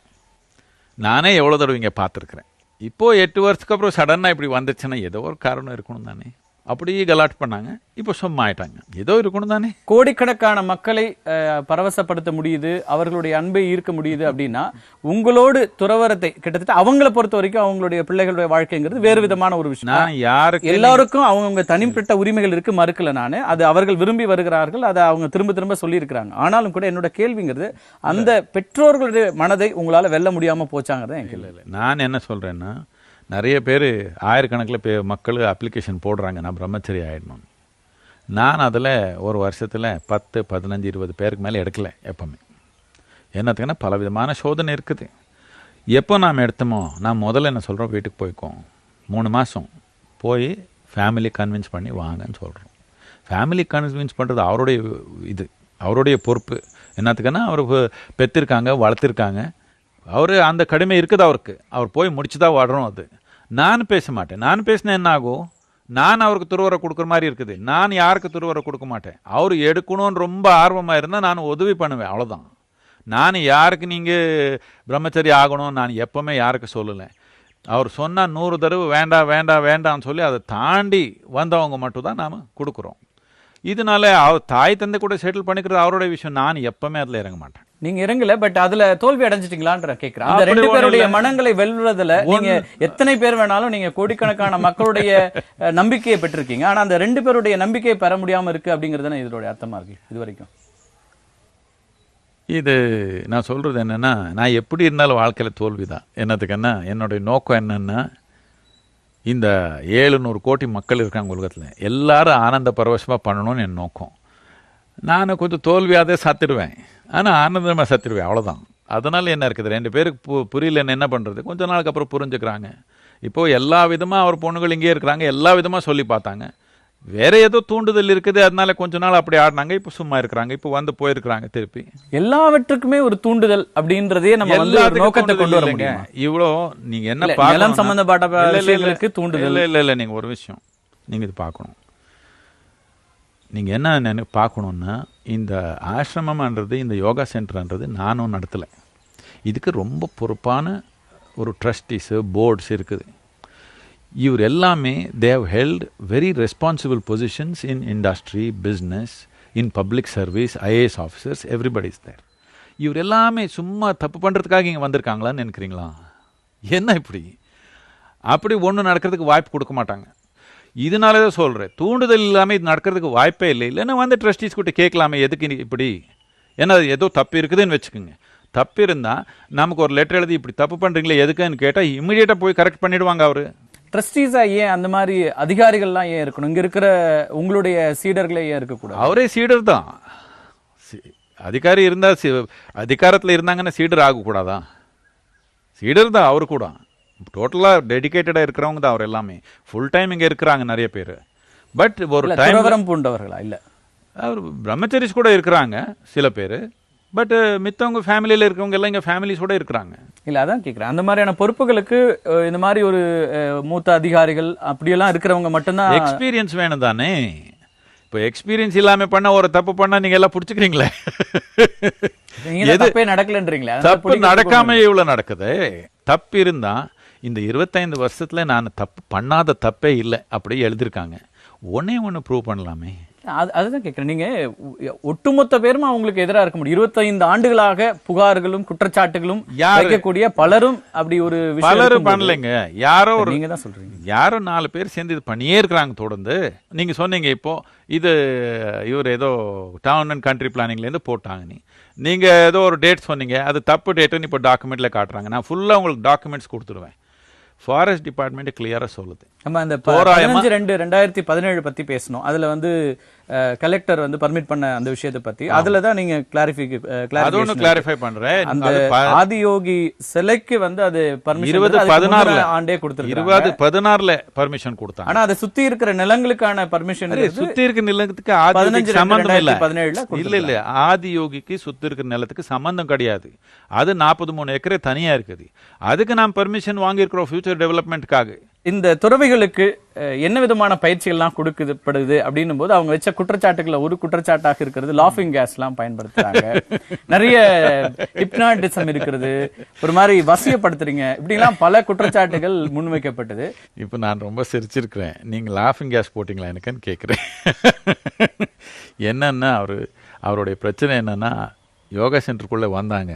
நானே எவ்வளோ தடவை இங்கே பார்த்துருக்குறேன். இப்போ 8 வருஷத்துக்கு அப்புறம் சடனா இப்படி வந்துச்சுன்னா ஏதோ ஒரு காரணம் இருக்கணும் தானே. அப்படியே கலாட் பண்ணாங்க, இப்போ சும்மா ஆயிட்டாங்க. ஏதோ இருக்கணும் தானே. கோடிக்கணக்கான மக்களை பரவசப்படுத்த முடியுது, அவர்களுடைய அன்பை ஈர்க்க முடியுது அப்படின்னா உங்களோடு துறவரத்தை கிட்டத்தட்ட அவங்கள பொறுத்த வரைக்கும் அவங்களுடைய பிள்ளைகளுடைய வாழ்க்கைங்கிறது வேறு விதமான ஒரு விஷயம். நான் யாருக்கு எல்லாருக்கும் அவங்க தனிப்பட்ட உரிமைகள் இருக்கு, மறுக்கல நானு. அது அவர்கள் விரும்பி வருகிறார்கள், அதை அவங்க திரும்ப திரும்ப சொல்லி இருக்கிறாங்க. ஆனாலும் கூட என்னோட கேள்விங்கிறது அந்த பெற்றோர்களுடைய மனதை உங்களால வெல்ல முடியாம போச்சாங்கிறத என் கேள்வி. நான் என்ன சொல்றேன்னா, நிறைய பேர் ஆயிரக்கணக்கில் மக்கள் அப்ளிகேஷன் போடுறாங்க நான் பிரம்மச்சரி ஆகிடணும். நான் அதில் ஒரு வருஷத்தில் 10, 15, 20 பேருக்கு மேலே எடுக்கல எப்பவுமே. என்னத்துக்குன்னா பலவிதமான சோதனை இருக்குது. எப்போ நாம் எடுத்தோமோ நான் முதல்ல என்ன சொல்கிறோம், வீட்டுக்கு போய்க்கோம், 3 மாதம் போய் ஃபேமிலி கன்வின்ஸ் பண்ணி வாங்கன்னு சொல்கிறோம். ஃபேமிலி கன்வின்ஸ் பண்ணுறது அவருடைய இது, அவருடைய பொறுப்பு. என்னத்துக்குன்னா அவர் பெற்றிருக்காங்க, வளர்த்துருக்காங்க, அவர் அந்த கடுமை இருக்குது அவருக்கு. அவர் போய் முடிச்சு தான் வாடுறோம். அது நான் பேச மாட்டேன். நான் பேசினேன் என்ன ஆகும், நான் அவருக்கு துருவரை கொடுக்குற மாதிரி இருக்குது. நான் யாருக்கு துருவரை கொடுக்க மாட்டேன். அவர் எடுக்கணும்னு ரொம்ப ஆர்வமாக இருந்தால் நான் உதவி பண்ணுவேன், அவ்வளோதான். நான் யாருக்கு நீங்கள் பிரம்மச்சரி ஆகணும் நான் எப்போவுமே யாருக்கு சொல்லலை. அவர் சொன்னால் 100 தடவை வேண்டாம் வேண்டாம் வேண்டாம்னு சொல்லி அதை தாண்டி வந்தவங்க மட்டும் தான் நாம் கொடுக்குறோம். இதனால அவர் தாய் தந்தை கூட செட்டில் பண்ணிக்கிறது அவருடைய விஷயம். நான் எப்பவுமே அதில் இறங்க மாட்டேன். நீங்க இறங்கல, பட் அதுல தோல்வி அடைஞ்சிட்டீங்களான்ற கேக்குறேன். அந்த 2 பேருடைய மனங்களை வெல்றதுல நீங்க எத்தனை பேர் வேணாலும், நீங்க கோடிக்கணக்கான மக்களுடைய நம்பிக்கையை பெற்றிருக்கீங்க. ஆனா அந்த 2 பேருடைய நம்பிக்கையை பெற முடியாம இருக்கு அப்படிங்கறது இதோட அர்த்தமா இருக்கு இது வரைக்கும். இது நான் சொல்றது என்னன்னா, நான் எப்படி இருந்தாலும் வாழ்க்கையில தோல்விதான். என்னத்துக்குன்னா என்னுடைய நோக்கம் என்னன்னா, இந்த 700 கோடி மக்கள் இருக்காங்க உலகத்தில், எல்லாரும் ஆனந்த பரவசமாக பண்ணணும்னு என் நோக்கம். நான் கொஞ்சம் தோல்வியாதே சத்துடுவேன், ஆனால் ஆனந்தமாக சத்துடுவேன், அவ்வளோதான். அதனால் என்ன இருக்குது, 2 பேருக்கு புரியலன்னு என்ன பண்ணுறது, கொஞ்ச நாளுக்கு அப்புறம் புரிஞ்சுக்கிறாங்க. இப்போது எல்லா விதமாக அவர் பொண்ணுகள் இங்கே இருக்கிறாங்க, எல்லா விதமாக சொல்லி பார்த்தாங்க. வேற ஏதோ தூண்டுதல் இருக்குது, அதனால கொஞ்ச நாள் அப்படி ஆடினாங்க, இப்போ சும்மா இருக்கிறாங்க, இப்போ வந்து போயிருக்கிறாங்க திருப்பி. எல்லாவற்றுக்குமே ஒரு தூண்டுதல் அப்படின்றதே நம்ம வந்து ஒரு நோக்கத்தை கொண்டு வர முடியும். இவ்வளோ நீங்க என்ன நிலம் சம்பந்தப்பட்ட விஷயங்களுக்கு தூண்டுதல் இல்ல. நீங்க ஒரு விஷயம் நீங்க இது பார்க்கணும். நீங்க என்ன பார்க்கணும்னா, இந்த ஆசிரமம்ன்றது, இந்த யோகா சென்டர்ன்றது நானும் நடத்தலை. இதுக்கு ரொம்ப பொறுப்பான ஒரு ட்ரஸ்டீஸு, போர்ட்ஸ் இருக்குது. இவர் எல்லாமே they have held very responsible positions in industry, business, in public service, IAS officers, everybody is there. இவர் எல்லாமே சும்மா தப்பு பண்ணுறதுக்காக இங்கே வந்திருக்காங்களான்னு நினைக்கிறீங்களா? என்ன இப்படி அப்படி ஒன்று நடக்கிறதுக்கு வாய்ப்பு கொடுக்க மாட்டாங்க. இதனால தான் சொல்கிறேன், தூண்டுதல் இல்லாமல் இது நடக்கிறதுக்கு வாய்ப்பே இல்லை. இல்லைன்னா வந்து ட்ரஸ்டீஸ் கிட்ட கேட்கலாமே, எதுக்கு இப்படி, ஏன்னா ஏதோ தப்பு இருக்குதுன்னு வச்சுக்கோங்க. தப்பு இருந்தால் நமக்கு ஒரு லெட்டர் எழுதி இப்படி தப்பு பண்ணுறீங்களே எதுக்குன்னு கேட்டால் இம்மிடியேட்டாக போய் கரெக்ட் பண்ணிவிடுவாங்க. அவர் ட்ரஸ்டீஸா ஏன் அந்த மாதிரி அதிகாரிகள்லாம் ஏன் இருக்கணும்? இங்க இருக்கிற உங்களுடைய சீடர்களே ஏன் இருக்கக்கூடாது? அவரே சீடர் தான். அதிகாரி இருந்தா, அதிகாரத்தில் இருந்தாங்கன்னா சீடர் ஆகக்கூடாதா? சீடர் தான் அவரு கூட. டோட்டலாக டெடிகேட்டடாக இருக்கிறவங்க தான் அவர் எல்லாமே. ஃபுல் டைம் இங்கே இருக்கிறாங்க நிறைய பேர். பட் ஒரு டைம் பூண்டவர்களா? இல்லை, அவர் பிரம்மச்சரிஸ் கூட இருக்கிறாங்க சில பேர். பட் மித்தவங்க ஃபேமிலியில் இருக்கவங்க எல்லாம் இங்கே ஃபேமிலிஸோட இருக்கிறாங்க. இல்லை, அதான் கேட்குறேன். அந்த மாதிரியான பொறுப்புகளுக்கு இந்த மாதிரி ஒரு மூத்த அதிகாரிகள் அப்படியெல்லாம் இருக்கிறவங்க மட்டும்தான். எக்ஸ்பீரியன்ஸ் வேணும் தானே. இப்போ எக்ஸ்பீரியன்ஸ் இல்லாமல் பண்ண ஒரு தப்பு பண்ணா நீங்க எல்லாம் பிடிச்சிக்கிறீங்களே. தப்பே நடக்கலன்றீங்களே. தப்பு நடக்காம இவ்வளவு நடக்குது. தப்பு இருந்தா இந்த 25 வருஷத்துல நான் தப்பு பண்ணாத தப்பே இல்லை அப்படி எழுதியிருக்காங்க. ஒன்று ப்ரூவ் பண்ணலாமே. அதுதான் கேட்கிறேன். நீங்க ஒட்டுமொத்த பேரும் அவங்களுக்கு எதிராக இருக்க முடியும். 25 ஆண்டுகளாக புகார்களும் குற்றச்சாட்டுகளும் வைக்கக்கூடிய பலரும் அப்படி ஒரு பலரும் பண்ணலைங்க. யாரோ ஒரு, நீங்க தான் சொல்றீங்க, யாரோ 4 பேர் சேர்ந்து இது பண்ணியே இருக்கிறாங்க தொடர்ந்து. நீங்க சொன்னீங்க இப்போ இது இவர் ஏதோ டவுன் அண்ட் கண்ட்ரி பிளானிங்ல இருந்து போட்டாங்க. நீங்க ஏதோ ஒரு டேட் சொன்னீங்க, அது தப்பு டேட்டுன்னு இப்போ டாக்குமெண்ட்ல காட்டுறாங்க. நான் ஃபுல்லா உங்களுக்கு டாக்குமெண்ட்ஸ் கொடுத்துருவேன். ஃபாரஸ்ட் டிபார்ட்மெண்ட் கிளியரா சொல்லுது. நம்ம அந்த 15/2/2017 பத்தி பேசணும். அதுல வந்து கலெக்டர் வந்து பர்மிட் பண்ண அந்த விஷயத்தை பத்தி அதுல தான் நீங்க கிளாரிஃபை பண்றேன். அந்த ஆதியோகி சிலைக்கு வந்து அது பர்மிஷன் 2016 ஆண்டே கொடுத்திருக்காங்க. 2016 பர்மிஷன் கொடுத்தாங்க. ஆனா அதை சுத்தி இருக்கிற நிலங்களுக்கான பர்மிஷன், சுத்தி இருக்கிற நிலத்துக்கு ஆதியோகிக்கு சம்பந்தம் இல்ல. 17 இல்ல, ஆதியோகிக்கு சுத்தி இருக்கிற நிலத்துக்கு சம்பந்தம் கிடையாது. அது 43 ஏக்கர் தனியா இருக்குது. அதுக்கு நாம் பர்மிஷன் வாங்கி இருக்கிறோம் ஃபியூச்சர் டெவலப்மெண்ட்காக. இந்த துறவிகளுக்கு என்ன விதமான பயிற்சிகள்லாம் கொடுக்கப்படுது அப்படின்னும் போது அவங்க வச்ச குற்றச்சாட்டுகளை ஒரு குற்றச்சாட்டாக இருக்கிறது லாஃபிங் கேஸ் எல்லாம் பயன்படுத்துறாங்க, நிறைய ஹிப்னாட்டிசம் இருக்கிறது, ஒரு மாதிரி வசியப்படுத்துறீங்க, இப்படிலாம் பல குற்றச்சாட்டுகள் முன்வைக்கப்பட்டது. இப்போ நான் ரொம்ப சிரிச்சிருக்கிறேன். நீங்க லாஃபிங் கேஸ் போட்டிங்களா எனக்குன்னு கேட்குறேன். என்னன்னா அவருடைய பிரச்சனை என்னன்னா, யோகா சென்டருக்குள்ளே வந்தாங்க,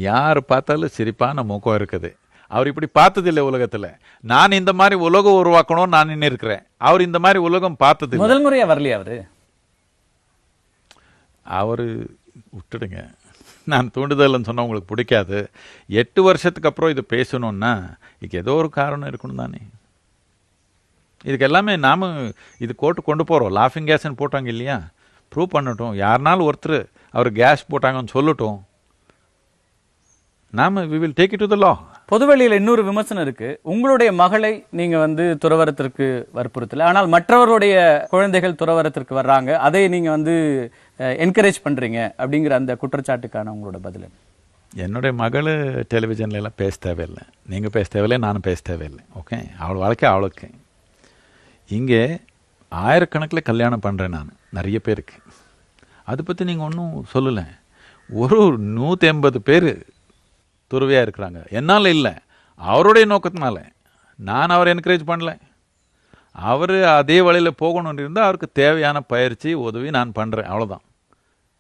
யார் பார்த்தாலும் சிரிப்பான முகம் இருக்குது. அவர் இப்படி பார்த்ததில்லை உலகத்தில். நான் இந்த மாதிரி உலகம் உருவாக்கணும்னு நான் நின்று இருக்கிறேன். அவர் இந்த மாதிரி உலகம் பார்த்தது முதல் முறையா வரலையா அவரு விட்டுடுங்க. நான் தூண்டுதல்னு சொன்னால் உங்களுக்கு பிடிக்காது. 8 வருஷத்துக்கு அப்புறம் இது பேசணும்னா இதுக்கு ஏதோ ஒரு காரணம் இருக்கணும் தானே. இதுக்கு எல்லாமே நாம இது கொண்டு போகிறோம். லாஃபிங் கேஸ்ன்னு போட்டாங்க இல்லையா, ப்ரூவ் பண்ணட்டும். யாருனாலும் ஒருத்தர் அவர் கேஸ் போட்டாங்கன்னு சொல்லட்டும். நாம we will take it to the law. பொதுவெளியில் இன்னொரு விமர்சனம் இருக்கு, உங்களுடைய மகளை நீங்க துறவரத்திற்கு வற்புறுத்தல, ஆனால் மற்றவருடைய குழந்தைகள் துறவரத்திற்கு வர்றாங்க, அதை நீங்க என்கரேஜ் பண்றீங்க அப்படிங்கிற அந்த குற்றச்சாட்டுக்கான உங்களோட பதில்? என்னுடைய மகள் டெலிவிஷன்ல எல்லாம் பேச தேவையில்லை, நீங்க பேச தேவையில்லை, நானும் பேச தேவையில்லை. ஓகே, அவள் வாழ்க்கை அவளுக்கு. இங்கே ஆயிரக்கணக்கில் கல்யாணம் பண்றேன் நான் நிறைய பேருக்கு. அதை பற்றி நீங்கள் ஒன்றும் சொல்லலை. ஒரு 180 பேர் துறவியாக இருக்கிறாங்க. என்னால் இல்லை, அவருடைய நோக்கத்தினால. நான் அவரை என்கரேஜ் பண்ணல. அவர் அதே வழியில் போகணும்னு இருந்தால் அவருக்கு தேவையான பயிற்சி உதவி நான் பண்ணுறேன், அவ்வளோதான்.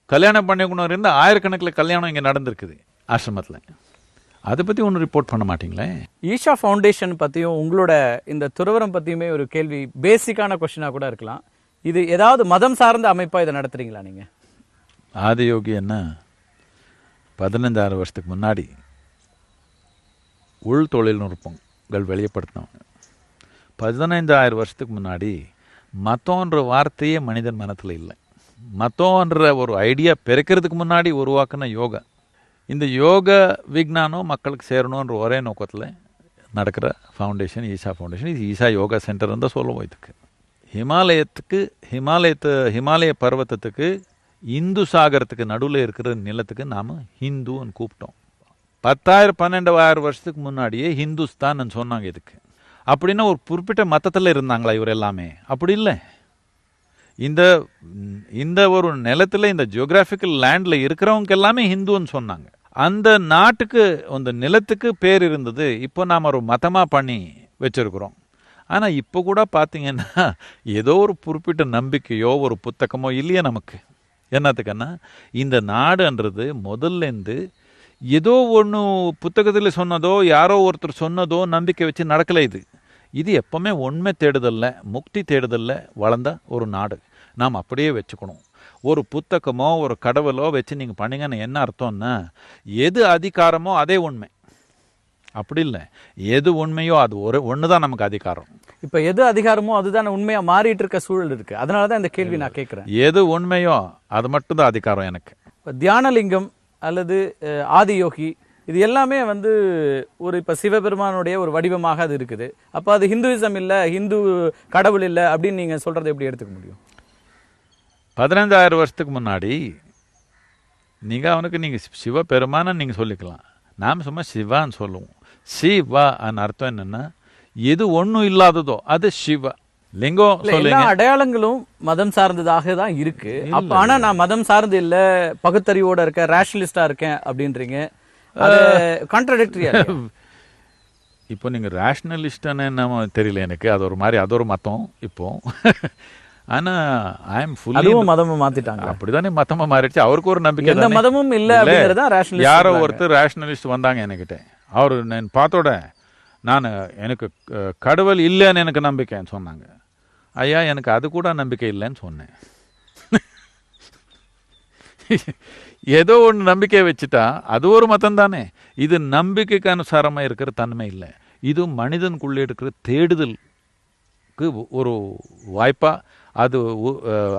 கல்யாணம் பண்ணிக்கணும் இருந்தால் ஆயிரக்கணக்கில் கல்யாணம் இங்கே நடந்திருக்குது ஆசிரமத்தில். அதை பற்றி ஒன்றும் ரிப்போர்ட் பண்ண மாட்டீங்களே? ஈஷா ஃபவுண்டேஷன் பற்றியும் உங்களோட இந்த துறவரம் பற்றியுமே ஒரு கேள்வி, பேசிக்கான கொஸ்டினாக கூட இருக்கலாம். இது ஏதாவது மதம் சார்ந்த அமைப்பாக இதை நடத்துறீங்களா நீங்கள்? ஆதியோகி என்ன 15 வருஷத்துக்கு முன்னாடி உள் தொழில்நுட்பங்கள் வெளியப்படுத்தினவங்க. 15,000 வருஷத்துக்கு முன்னாடி மதம்ன்ற வார்த்தையே மனிதன் மனத்தில் இல்லை. மதம்ன்ற ஒரு ஐடியா பிறக்கிறதுக்கு முன்னாடி உருவாக்குன யோகா. இந்த யோக விஞ்ஞானம் மக்களுக்கு சேரணுன்ற ஒரே நோக்கத்தில் நடக்கிற ஃபவுண்டேஷன் ஈஷா ஃபவுண்டேஷன். இது ஈஷா யோகா சென்டர் தான் சொல்லுவோம். இதுக்கு ஹிமாலய பர்வத்தத்துக்கு இந்து சாகரத்துக்கு நடுவில் இருக்கிற நிலத்துக்கு நாம் ஹிந்துன்னு கூப்பிட்டோம். 10,000-12,000 வருஷத்துக்கு முன்னாடியே ஹிந்துஸ்தான் சொன்னாங்க இதுக்கு. அப்படின்னா ஒரு குறிப்பிட்ட மதத்தில் இருந்தாங்களா இவர் எல்லாமே? அப்படி இல்லை. இந்த ஒரு நிலத்தில், இந்த ஜியோகிராஃபிக்கல் லேண்டில் இருக்கிறவங்க எல்லாமே ஹிந்துன்னு சொன்னாங்க. அந்த நாட்டுக்கு, அந்த நிலத்துக்கு பேர் இருந்தது. இப்போ நாம் ஒரு மதமாக பண்ணி வச்சிருக்கிறோம். ஆனால் இப்போ கூட பார்த்தீங்கன்னா ஏதோ ஒரு குறிப்பிட்ட நம்பிக்கையோ ஒரு புத்தகமோ இல்லையா நமக்கு. என்னத்துக்குன்னா, இந்த நாடுன்றது முதல்லேருந்து ஏதோ ஒன்று புத்தகத்தில் சொன்னதோ யாரோ ஒருத்தர் சொன்னதோ நம்பிக்கை வச்சு நடக்கலை. இது எப்பவுமே உண்மை தேடுதல்ல, முக்தி தேடுதல்ல வளர்ந்த ஒரு நாடு. நாம் அப்படியே வச்சுக்கணும். ஒரு புத்தகமோ ஒரு கடவுளோ வச்சு நீங்கள் பண்ணீங்கன்னு என்ன அர்த்தம்னா, எது அதிகாரமோ அதே உண்மை. அப்படி இல்லை, எது உண்மையோ அது ஒன்று தான் நமக்கு அதிகாரம். இப்போ எது அதிகாரமோ அதுதான் உண்மையா மாறிட்டு இருக்க சூழல் இருக்கு. அதனால தான் இந்த கேள்வி நான் கேட்குறேன். எது உண்மையோ அது மட்டும்தான் அதிகாரம் எனக்கு. இப்போ தியானலிங்கம் அல்லது ஆதியோகி இது எல்லாமே ஒரு இப்போ சிவபெருமானுடைய ஒரு வடிவமாக அது இருக்குது. அப்போ அது ஹிந்துயிசம் இல்லை, ஹிந்து கடவுள் இல்லை அப்படின்னு நீங்கள் சொல்கிறத எப்படி எடுத்துக்க முடியும்? 15,000 வருஷத்துக்கு முன்னாடி நீங்கள் அவனுக்கு நீங்கள் சிவபெருமானன்னு நீங்கள் சொல்லிக்கலாம். நாம் சும்மா சிவான்னு சொல்லுவோம். சிவா அர்த்தம் என்னன்னா, எது ஒன்றும் இல்லாததோ அது சிவ லிங்கம். எல்லா அடையாளங்களும் மதம் சார்ந்ததாக தான் இருக்கு. அப்ப ஆனா நான் மதம் சார்ந்து இல்ல, பகுத்தறிவோட இருக்கேன், ரேஷனலிஸ்டா இருக்கேன் அப்படின்றீங்க. கான்ட்ரடிக்டரியா? இப்போ நீங்க ரேஷனலிஸ்டானு நம்ம தெரியல எனக்கு. அது ஒரு மாதிரி, அது ஒரு மதம் இப்போ. ஆனா ஐ எம் ஃபுல்லி, அதுவும் மதமும் மாத்திட்டாங்க. அப்படிதானே மதமா மாறிடுச்சு. அவருக்கு ஒரு நம்பிக்கை, எந்த மதமும் இல்ல அப்படிங்கறத ரேஷனலிஸ்ட். யாரோ ஒருத்தர் ரேஷனலிஸ்ட் வந்தாங்க என்கிட்ட. அவரு நான் பார்த்தோட எனக்கு கடவுள் இல்லைன்னு எனக்கு நம்பிக்கைன்னு சொன்னாங்க. ஐயா, எனக்கு அது கூட நம்பிக்கை இல்லைன்னு சொன்னேன். ஏதோ ஒன்று நம்பிக்கை வச்சுட்டா அது ஒரு மதம் தானே. இது நம்பிக்கைக்கு அனுசாரமாக இருக்கிற தன்மை இல்லை. இது மனிதனுக்குள்ளே இருக்கிற தேடுதலுக்கு ஒரு வாய்ப்பா, அது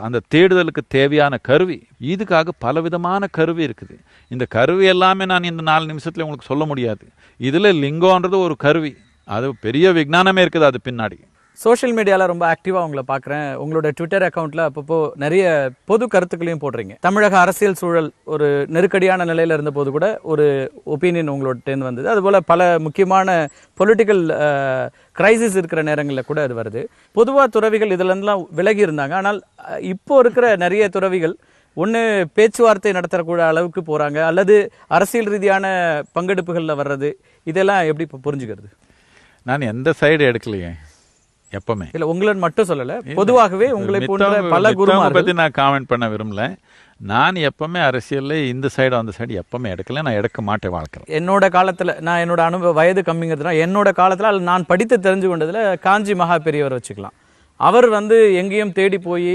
அந்த தேடுதலுக்கு தேவையான கருவி. இதுக்காக பலவிதமான கருவி இருக்குது. இந்த கருவி எல்லாமே நான் இந்த 4 நிமிஷத்துல உங்களுக்கு சொல்ல முடியாது. இதில் லிங்கம்ன்றது ஒரு கருவி. அது பெரிய விஞ்ஞானமே இருக்குது அது பின்னாடி. சோஷியல் மீடியாவில் ரொம்ப ஆக்டிவாக உங்களை பார்க்குறேன். உங்களோட ட்விட்டர் அக்கௌண்ட்டில் அப்பப்போ நிறைய பொது கருத்துக்களையும் போடுறீங்க. தமிழக அரசியல் சூழல் ஒரு நெருக்கடியான நிலையில் இருந்தபோது கூட ஒரு ஒப்பீனியன் உங்களோடேருந்து வந்தது. அதுபோல் பல முக்கியமான பொலிட்டிக்கல் கிரைசிஸ் இருக்கிற நேரங்களில் கூட அது வருது. பொதுவாக துறவிகள் இதிலெல்லாம் விலகி இருந்தாங்க. ஆனால் இப்போ இருக்கிற நிறைய துறவிகள் ஒன்று பேச்சுவார்த்தை நடத்தக்கூடிய அளவுக்கு போகிறாங்க, அல்லது அரசியல் ரீதியான பங்கெடுப்புகளில் வர்றது. இதெல்லாம் எப்படி இப்போ புரிஞ்சுக்கிறது? நான் எந்த சைடு எடுக்கலையே எப்பவுமே. இல்ல உங்களை மட்டும் சொல்லல, பொதுவாகவே உங்களை போன்ற பல குருமார்கள் பத்தி நான் காமெண்ட் பண்ண விரும்பல. நான் எப்பவுமே அரசியல்ல இந்த சைடு அந்த சைடு எப்பவுமே எடுக்கல, நான் எடுக்க மாட்டேன் வாழ்க்கை. என்னோட காலத்துல நான் என்னோட அனுபவ வயது கம்மிங்கிறதுனா என்னோட காலத்துல நான் படித்து தெரிஞ்சு கொண்டதுல காஞ்சி மகா பெரியவர் வச்சுக்கலாம். அவர் எங்கேயும் தேடி போய்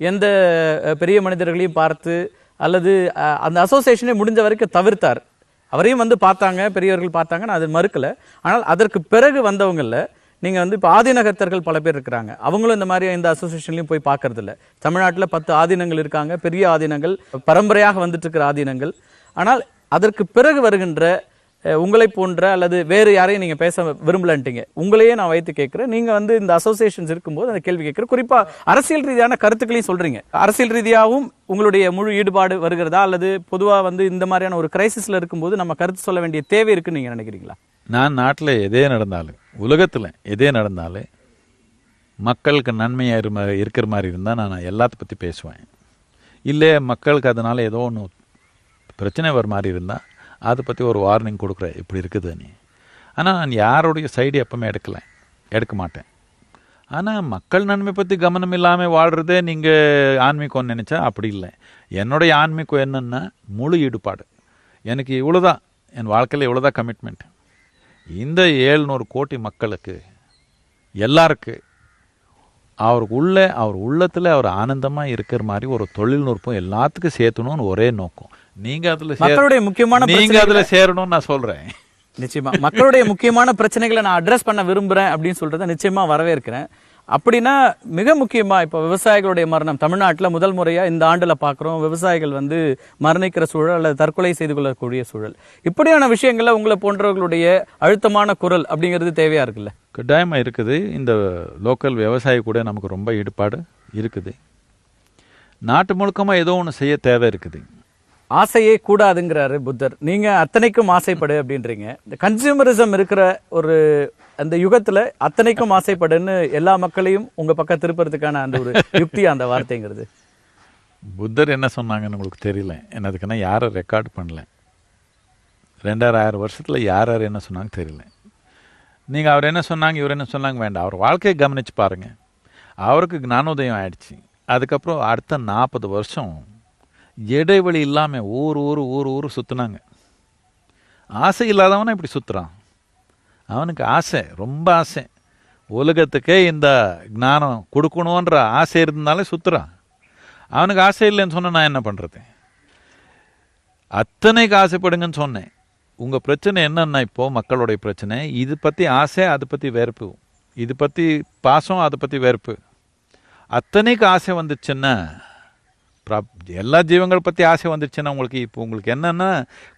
எந்த பெரிய மனிதர்களையும் பார்த்து அல்லது அந்த அசோசியேஷனை முடிஞ்ச வரைக்கும் தவிர்த்தார். அவரையும் பார்த்தாங்க, பெரியவர்கள் பார்த்தாங்க, நான் அது மறுக்கல. ஆனால் அதற்கு பிறகு வந்தவங்கல்ல நீங்க இப்போ ஆதீனகர்த்தர்கள் பல பேர் இருக்கிறாங்க. அவங்களும் இந்த மாதிரி எந்த அசோசியேஷன்லையும் போய் பார்க்கறது இல்லை. தமிழ்நாட்டில் 10 ஆதீனங்கள் இருக்காங்க, பெரிய ஆதீனங்கள், பரம்பரையாக வந்துட்டு இருக்கிற ஆதீனங்கள். ஆனால் அதற்கு பிறகு வருகின்ற உங்களை போன்ற அல்லது வேறு யாரையும் நீங்க பேச விரும்பலன்ட்டீங்க. உங்களையே நான் வைத்து கேட்கிறேன். நீங்க இந்த அசோசியேஷன்ஸ் இருக்கும்போது அந்த கேள்வி கேட்கிறேன். குறிப்பா அரசியல் ரீதியான கருத்துக்களையும் சொல்றீங்க. அரசியல் ரீதியாகவும் உங்களுடைய முழு ஈடுபாடு வருகிறதா, அல்லது பொதுவா இந்த மாதிரியான ஒரு கிரைசிஸ்ல இருக்கும்போது நம்ம கருத்து சொல்ல வேண்டிய தேவை இருக்குன்னு நீங்க நினைக்கிறீங்களா? நான் நாட்டில் எதே நடந்தாலும், உலகத்தில் எதே நடந்தாலும் மக்களுக்கு நன்மையாக இருக்கிற மாதிரி இருந்தால் நான் எல்லாத்த பற்றி பேசுவேன். இல்லை மக்களுக்கு அதனால ஏதோ ஒன்று பிரச்சனை வர மாதிரி இருந்தால் அதை பற்றி ஒரு வார்னிங் கொடுக்குறேன், இப்படி இருக்குது நீ. ஆனால் நான் யாருடைய சைடு எப்பவுமே எடுக்க மாட்டேன். ஆனால் மக்கள் நன்மை பற்றி கவனம் இல்லாமல் வாழ்கிறதே நீங்கள் ஆன்மீகம் நினச்சா அப்படி இல்லை. என்னுடைய ஆன்மீகம் என்னென்னா முழு ஈடுபாடு. எனக்கு இவ்வளோதான், என் வாழ்க்கையில் இவ்வளோதான் கமிட்மெண்ட். இந்த 700 கோடி மக்களுக்கு எல்லாருக்கு அவர் உள்ளத்தில் அவர் ஆனந்தமாக இருக்கிற மாதிரி ஒரு தொழில்நுட்பம் எல்லாத்துக்கும் சேர்த்தணும்னு ஒரே நோக்கம். நீங்க அதுல சேரணும்னு நான் சொல்றேன். நிச்சயமா மக்களுடைய முக்கியமான பிரச்சனைகளை நான் அட்ரஸ் பண்ண விரும்புறேன் அப்படின்னு சொல்றத நிச்சயமா வரவேற்கிறேன். அப்படின்னா மிக முக்கியமா இப்போ விவசாயிகளுடைய மரணம் தமிழ்நாட்டில் முதல் முறையா இந்த ஆண்டுல பாக்குறோம். விவசாயிகள் மரணிக்கிற சூழல் அல்லது தற்கொலை செய்து கொள்ளக்கூடிய சூழல். இப்படியான விஷயங்கள்ல உங்களை போன்றவர்களுடைய அழுத்தமான குரல் அப்படிங்கிறது தேவையா இருக்குல்ல? கட்டாயமா இருக்குது. இந்த லோக்கல் விவசாயி கூட நமக்கு ரொம்ப ஈடுபாடு இருக்குது. நாட்டு முழுக்கமா ஏதோ ஒன்று செய்ய தேவை இருக்குது. ஆசையே கூடாதுங்கிறாரு புத்தர். நீங்க அத்தனைக்கும் ஆசைப்படு அப்படின்றீங்க. இந்த கன்சியூமரிசம் இருக்கிற ஒரு அந்த யுகத்துல அத்தனைக்கும் ஆசைப்படுன்னு எல்லா மக்களையும் உங்க பக்கம் திருப்பறதுக்கான அந்த ஒரு யுக்தி அந்த வார்த்தைங்கிறது. புத்தர் என்ன சொன்னாங்கன்னு உங்களுக்கு தெரியல. என்னதுக்குன்னா யாரை ரெக்கார்ட் பண்ணல. 2000 வருஷத்துல யார் என்ன சொன்னாங்க தெரியல. நீங்க அவர் என்ன சொன்னாங்க இவர் என்ன சொன்னாங்க வேண்டாம். அவர் வாழ்க்கையை கவனிச்சு பாருங்க. அவருக்கு ஞானோதயம் ஆயிடுச்சு. அதுக்கப்புறம் அடுத்த 40 வருஷம் இடைவெளி இல்லாம ஊர் சுத்தினாங்க. ஆசை இல்லாதவனா இப்படி சுத்துறான். அவனுக்கு ஆசை, ரொம்ப ஆசை. உலகத்துக்கே இந்த ஞானம் கொடுக்கணுன்ற ஆசை இருந்தாலே சுத்துறான். அவனுக்கு ஆசை இல்லைன்னு சொன்ன நான் என்ன பண்றது? அத்தனைக்கு ஆசைப்படுங்கன்னு சொன்னேன். உங்க பிரச்சனை என்னன்னா இப்போ மக்களுடைய பிரச்சனை இது பத்தி ஆசை, அது பத்தி வெறுப்பு, இது பத்தி பாசம், அதை பத்தி வெறுப்பு. அத்தனைக்கு ஆசை வந்துச்சுன்னா எல்லா ஜீவங்கள் பற்றி ஆசை வந்துடுச்சுன்னா உங்களுக்கு என்னன்னா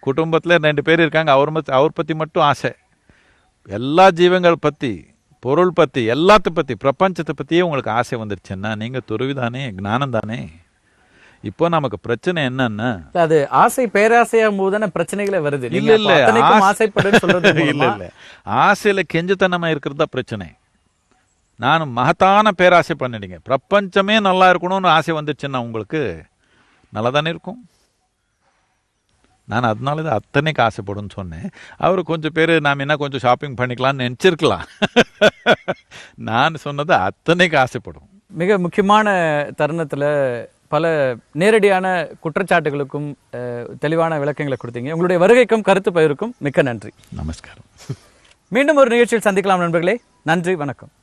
குடும்பத்தில் 2 பேர் இருக்காங்க, அவர் பற்றி மட்டும் ஆசை. எல்லா ஜீவங்கள் பற்றி, பொருள் பற்றி, எல்லாத்த பற்றி, பிரபஞ்சத்தை பற்றியே உங்களுக்கு ஆசை வந்துடுச்சுன்னா நீங்கள் துறவிதானே, ஞானம் தானே. இப்போ நமக்கு பிரச்சனை என்னன்னா அது ஆசை பேராசையாகும் போது தானே பிரச்சனைகளே வருது. இல்ல ஆசைப்படுன்னு சொல்றது இல்ல ஆசையில கெஞ்சத்தனமா இருக்கிறது தான் பிரச்சனை. நான் மகத்தான பேராசை பண்ணிடுங்க, பிரபஞ்சமே நல்லா இருக்கணும்னு ஆசை வந்துடுச்சுன்னா உங்களுக்கு நல்லா தானே இருக்கும். நான் அதனால தான் அத்தனைக்கு ஆசைப்படுன்னு சொன்னேன். அவர் கொஞ்சம் பேர் நாம் என்ன கொஞ்சம் ஷாப்பிங் பண்ணிக்கலாம்னு நினச்சிருக்கலாம். நான் சொன்னது அத்தனைக்கு ஆசைப்படும். மிக முக்கியமான தருணத்தில் பல நேரடியான குற்றச்சாட்டுகளுக்கும் தெளிவான விளக்கங்களை கொடுத்தீங்க. உங்களுடைய வருகைக்கும் கருத்து பகிர்வுக்கும் மிக்க நன்றி. நமஸ்காரம். மீண்டும் ஒரு நிகழ்ச்சியில் சந்திக்கலாம் நண்பர்களே. நன்றி, வணக்கம்.